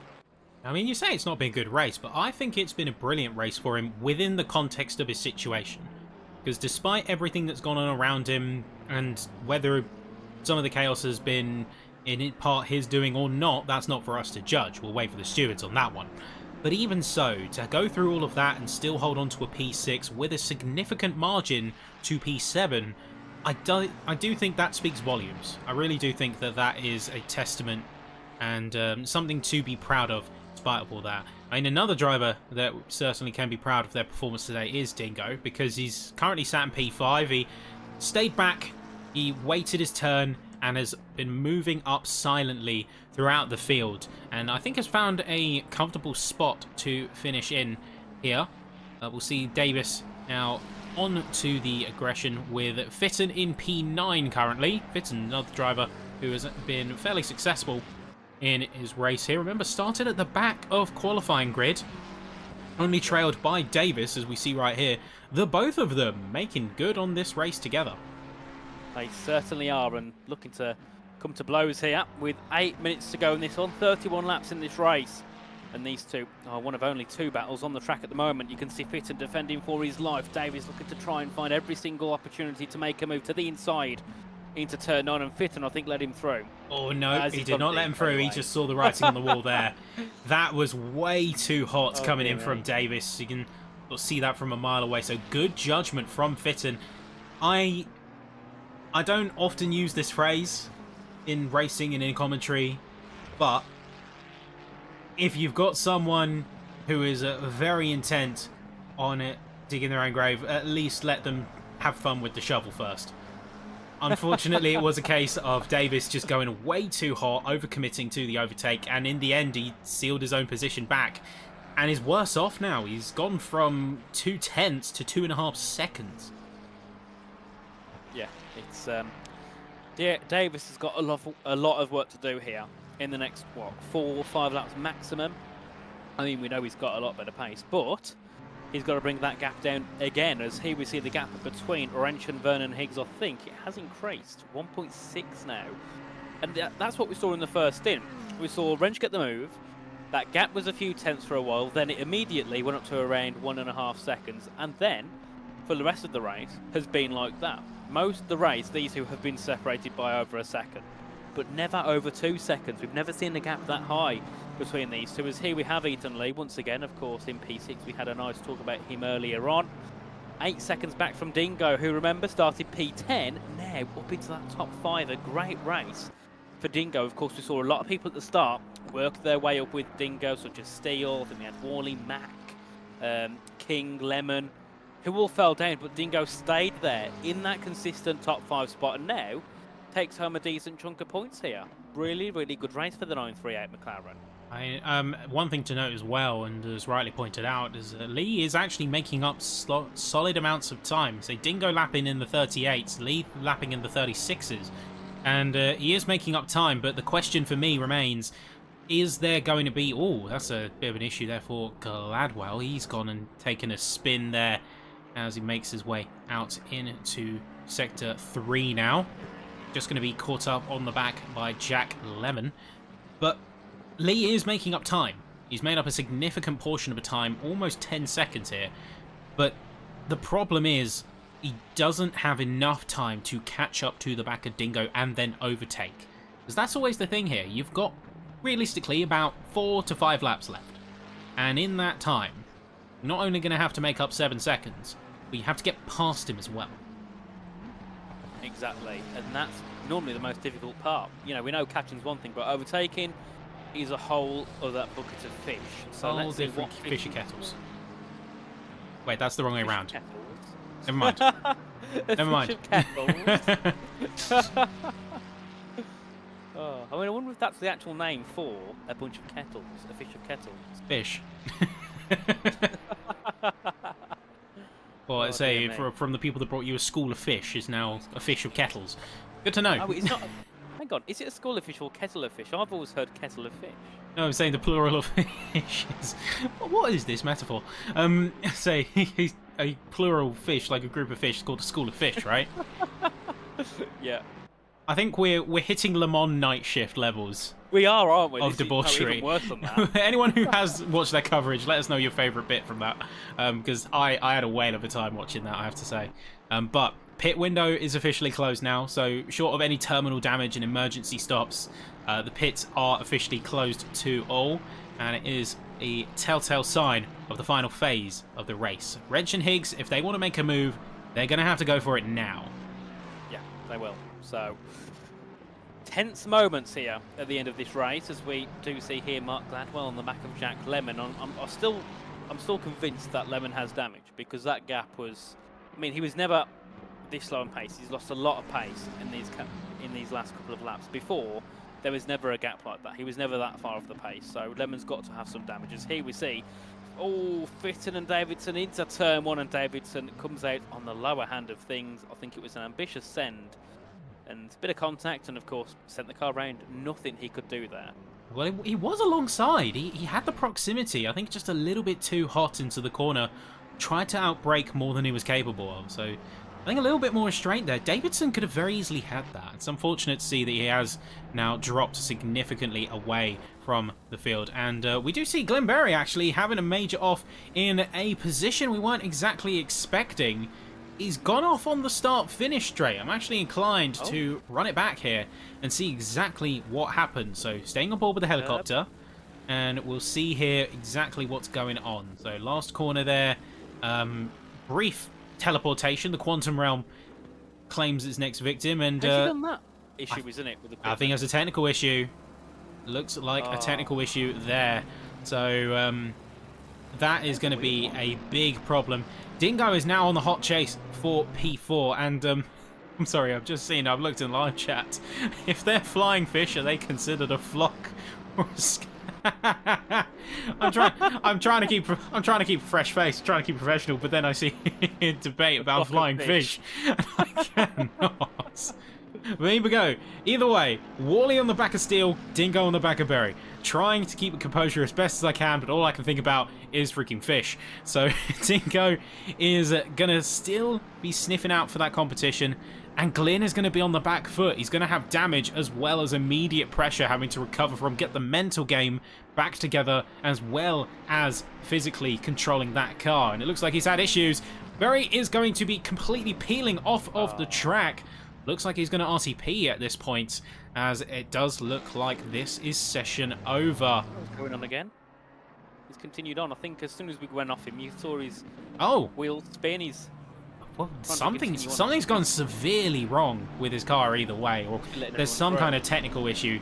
I mean, you say it's not been a good race, but I think it's been a brilliant race for him within the context of his situation. Because despite everything that's gone on around him, and whether some of the chaos has been in part his doing or not, that's not for us to judge. We'll wait for the stewards on that one. But even so, to go through all of that and still hold on to a P6 with a significant margin to P7, I do think that speaks volumes. I really do think that that is a testament and something to be proud of, in spite of all that. I mean, another driver that certainly can be proud of their performance today is Dingo, because he's currently sat in P5. He stayed back, he waited his turn, and has been moving up silently throughout the field, and I think has found a comfortable spot to finish in here. We'll see Davis now on to the aggression with Fitton in P9 currently. Fitton, another driver who has been fairly successful in his race here. Remember, started at the back of qualifying grid, only trailed by Davis, as we see right here. The both of them making good on this race together. They certainly are, and looking to come to blows here with 8 minutes to go in this one. 31 laps in this race, and these two are one of only 2 battles on the track at the moment. You can see Fitton defending for his life. Davies looking to try and find every single opportunity to make a move to the inside into turn 9, and Fitton, I think, let him through. Oh no, he did not let him through. He just saw the writing on the wall there. That was way too hot coming in from Davis. You can see that from a mile away. So good judgment from Fitton. I don't often use this phrase in racing and in commentary, but if you've got someone who is very intent on it, digging their own grave, at least let them have fun with the shovel first. Unfortunately, it was a case of Davis just going way too hot, overcommitting to the overtake, and in the end, he sealed his own position back, and is worse off now. He's gone from 2 tenths to 2.5 seconds. Yeah, it's Davis has got a lot of work to do here in the next 4 or 5 laps maximum. I mean, we know he's got a lot better pace, but he's got to bring that gap down again, as here we see the gap between Wrench and Vernon Higgs. I think it has increased 1.6 now, and that's what we saw in the first stint. We saw Wrench get the move. That gap was a few tenths for a while, then it immediately went up to around 1.5 seconds, and then for the rest of the race has been like that. Most of the race, these two have been separated by over a second, but never over 2 seconds. We've never seen the gap that high between these two, as here we have Ethan Lee once again, of course, in P6. We had a nice talk about him earlier on. 8 seconds back from Dingo, who, remember, started P10, now up into that top 5. A great race for Dingo. Of course, we saw a lot of people at the start work their way up with Dingo, such as Steele. I think we had Worley, Mack, King, Lemon, who all fell down, but Dingo stayed there in that consistent top 5 spot, and now takes home a decent chunk of points here. Really, really good race for the 938 McLaren. One thing to note as well, and as rightly pointed out, is Lee is actually making up solid amounts of time. So Dingo lapping in the 38s, Lee lapping in the 36s, and he is making up time. But the question for me remains: is there going to be? Oh, that's a bit of an issue there for Gladwell. He's gone and taken a spin there as he makes his way out into sector 3 now. Just going to be caught up on the back by Jack Lemon, but Lee is making up time. He's made up a significant portion of the time, almost 10 seconds here. But the problem is he doesn't have enough time to catch up to the back of Dingo and then overtake. Because that's always the thing here. You've got, realistically, about 4 to 5 laps left. And in that time, you're not only going to have to make up 7 seconds, but you have to get past him as well. Exactly. And that's normally the most difficult part. You know, we know catching's one thing, but overtaking is a whole other bucket of fish. So All let's see different what fishy kettles. Wait, that's the wrong way around. Kettles. Never mind. Never mind. Oh, I mean, I wonder if that's the actual name for a bunch of kettles, a fish of kettles. Fish. Well, I say from the people that brought you a school of fish is now a fish of kettles. Good to know. Oh, it's not. Hang on, is it a school of fish or kettle of fish? I've always heard kettle of fish. No, I'm saying the plural of fish is... What is this metaphor? Say, a plural fish, like a group of fish, is called a school of fish, right? Yeah. I think we're hitting Le Mans night shift levels. We are, aren't we? Of debauchery. Even worse than that. Anyone who has watched their coverage, let us know your favourite bit from that. Because I had a whale of a time watching that, I have to say. But pit window is officially closed now, so short of any terminal damage and emergency stops, the pits are officially closed to all, and it is a telltale sign of the final phase of the race. Reg and Higgs, if they want to make a move, they're going to have to go for it now. Yeah, they will. So, tense moments here at the end of this race, as we do see here Mark Gladwell on the back of Jack Lemon. I'm still convinced that Lemon has damage, because that gap was, I mean, he was never this slow in pace. He's lost a lot of pace in these last couple of laps. Before, there was never a gap like that. He was never that far off the pace. So Lemon's got to have some damages. Here we see, oh, Fitton and Davidson into turn 1, and Davidson comes out on the lower hand of things. I think it was an ambitious send and a bit of contact, and of course sent the car round. Nothing he could do there. Well, he was alongside. He had the proximity. I think just a little bit too hot into the corner. Tried to outbrake more than he was capable of. So I think a little bit more restraint there. Davidson could have very easily had that. It's unfortunate to see that he has now dropped significantly away from the field. And we do see Glenn Berry actually having a major off in a position we weren't exactly expecting. He's gone off on the start-finish straight. I'm actually inclined to run it back here and see exactly what happened. So staying on board with the helicopter, and we'll see here exactly what's going on. So last corner there, brief teleportation. The Quantum Realm claims its next victim, and has she done that issue, isn't it? With the I think it's a technical issue. Looks like a technical issue there. So that is going to be a big problem. Dingo is now on the hot chase for P4, and I'm sorry, I've just seen, I've looked in live chat. If they're flying fish, are they considered a flock or a I'm trying to keep a fresh face, trying to keep professional, but then I see a debate about flying fish, and I cannot. But here we go. Either way, Wally on the back of Steel, Dingo on the back of Berry. Trying to keep the composure as best as I can, but all I can think about is freaking fish. So Dingo is going to still be sniffing out for that competition, and Glynn is going to be on the back foot. He's going to have damage as well as immediate pressure having to recover from, get the mental game back together, as well as physically controlling that car. And it looks like he's had issues. Berry is going to be completely peeling off of the track. Looks like he's going to RTP at this point, as it does look like this is session over. What's going on again? He's continued on. I think as soon as we went off him, you saw his wheel spin. He's something's gone severely wrong with his car either way, or there's some kind of technical issue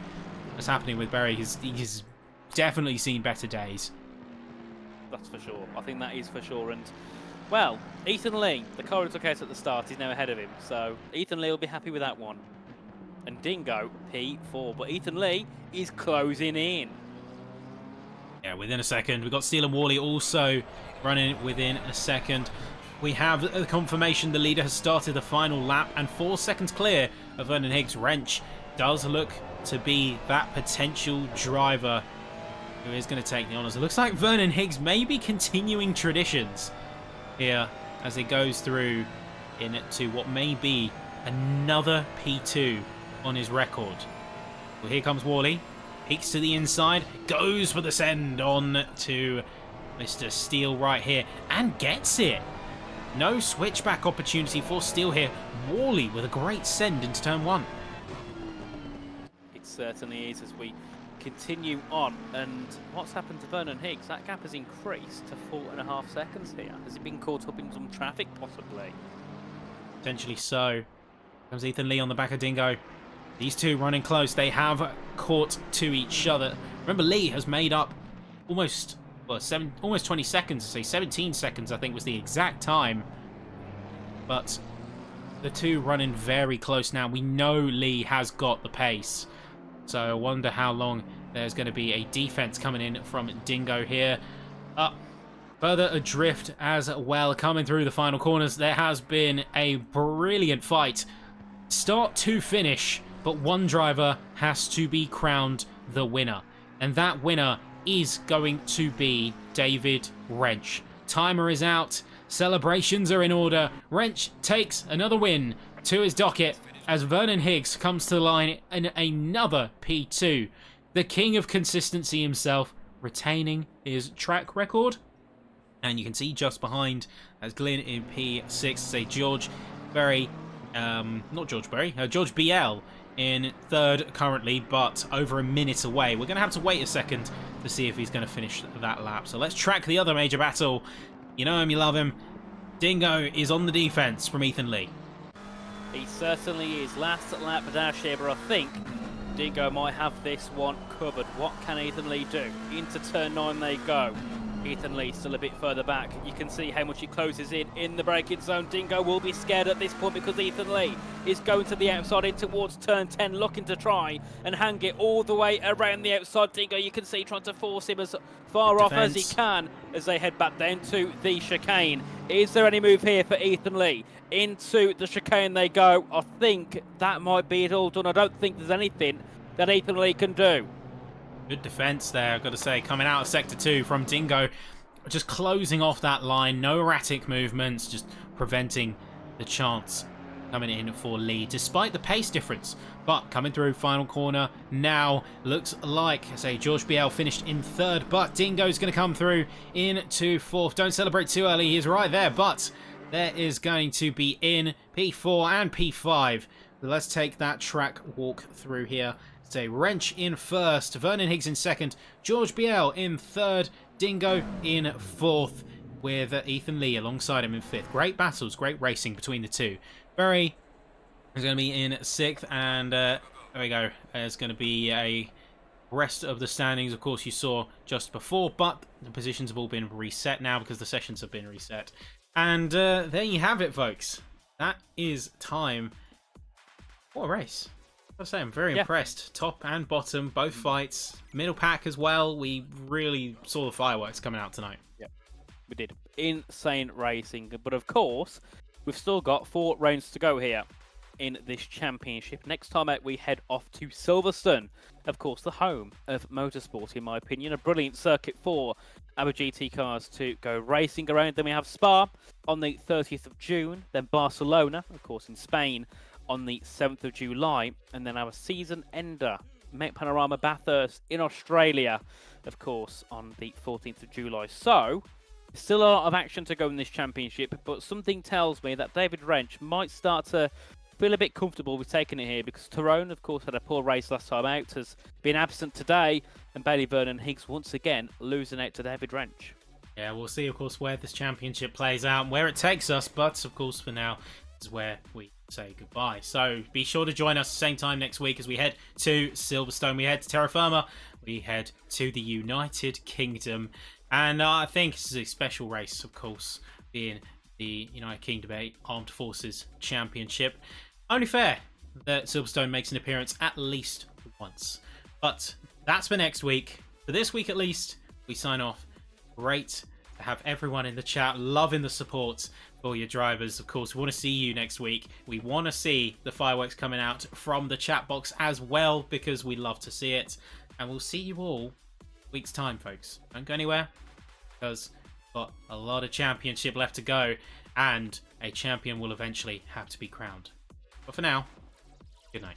that's happening with Berry. He's definitely seen better days. That's for sure. I think that is for sure. And well, Ethan Lee, the car who took out at the start, is now ahead of him. So Ethan Lee will be happy with that one. And Dingo, P4. But Ethan Lee is closing in. Yeah, within a second. We've got Steele and Worley also running within a second. We have a confirmation the leader has started the final lap and 4 seconds clear of Vernon Higgs. Wrench does look to be that potential driver who is going to take the honours. It looks like Vernon Higgs may be continuing traditions here as it goes through into what may be another P2 on his record. Well, here comes Worley. Peeks to the inside, goes for the send on to Mr. Steele right here, and gets it. No switchback opportunity for Steele here. Worley with a great send into turn 1. It certainly is as we continue on. And what's happened to Vernon Higgs? That gap has increased to 4.5 seconds here. Has he been caught up in some traffic, possibly? Potentially so. Comes Ethan Lee on the back of Dingo. These two running close. They have caught to each other. Remember, Lee has made up almost 20 seconds. Say 17 seconds, I think, was the exact time. But the two running very close now. We know Lee has got the pace. So I wonder how long there's going to be a defense coming in from Dingo here. Further adrift as well, coming through the final corners. There has been a brilliant fight. Start to finish, but one driver has to be crowned the winner. And that winner is going to be David Wrench. Timer is out. Celebrations are in order. Wrench takes another win to his docket as Vernon Higgs comes to the line in another P2. The king of consistency himself, retaining his track record. And you can see just behind as Glyn in P6, say George Berry, George BL in third currently, but over a minute away. We're going to have to wait a second to see if he's going to finish that lap. So let's track the other major battle. You know him, you love him. Dingo is on the defense from Ethan Lee. He certainly is. Last lap dash here, but I think Dingo might have this one covered. What can Ethan Lee do? Into turn 9 they go. Ethan Lee still a bit further back. You can see how much he closes in the braking zone. Dingo will be scared at this point because Ethan Lee is going to the outside in towards turn 10, looking to try and hang it all the way around the outside. Dingo, you can see, trying to force him as far off as he can as they head back down to the chicane. Is there any move here for Ethan Lee? Into the chicane they go. I think that might be it all done. I don't think there's anything that Ethan Lee can do. Good defence there, I've got to say, coming out of Sector 2 from Dingo. Just closing off that line, no erratic movements, just preventing the chance coming in for Lee, despite the pace difference. But coming through final corner now, looks like, say, George BL finished in third, but Dingo's going to come through into fourth. Don't celebrate too early, he's right there, but there is going to be in P4 and P5. Let's take that track walk through here. Say Wrench in first, Vernon Higgs in second, George BL in third, Dingo in fourth, with Ethan Lee alongside him in fifth. Great battles, great racing between the two. Berry is going to be in sixth, and there we go. There's going to be a rest of the standings, of course, you saw just before, but the positions have all been reset now because the sessions have been reset. And there you have it, folks. That is time. What a race. I say, I'm very impressed. Top and bottom, both fights. Middle pack as well. We really saw the fireworks coming out tonight. Yep, we did. Insane racing. But of course, we've still got 4 rounds to go here in this championship. Next time out, we head off to Silverstone. Of course, the home of motorsport, in my opinion. A brilliant circuit for our GT cars to go racing around. Then we have Spa on the 30th of June. Then Barcelona, of course, in Spain, on the 7th of July, and then our season ender, Mount Panorama Bathurst in Australia, of course, on the 14th of July. So, still a lot of action to go in this championship, but something tells me that David Wrench might start to feel a bit comfortable with taking it here, because Tyrone, of course, had a poor race last time out, has been absent today, and Bailey Vernon Higgs once again losing out to David Wrench. Yeah, we'll see, of course, where this championship plays out and where it takes us, but, of course, for now, is where we say goodbye. So be sure to join us same time next week as we head to Silverstone, we head to Terra Firma, we head to the United Kingdom, and I think this is a special race, of course, being the United Kingdom Armed Forces Championship. Only fair that Silverstone makes an appearance at least once. But that's for next week. For this week at least, we we sign off. Great to have everyone in the chat, loving the support for your drivers. Of course, we want to see you next week. We want to see the fireworks coming out from the chat box as well, because we love to see it. And we'll see you all week's time, folks. Don't go anywhere, because we've got a lot of championship left to go, and a champion will eventually have to be crowned. But for now, good night.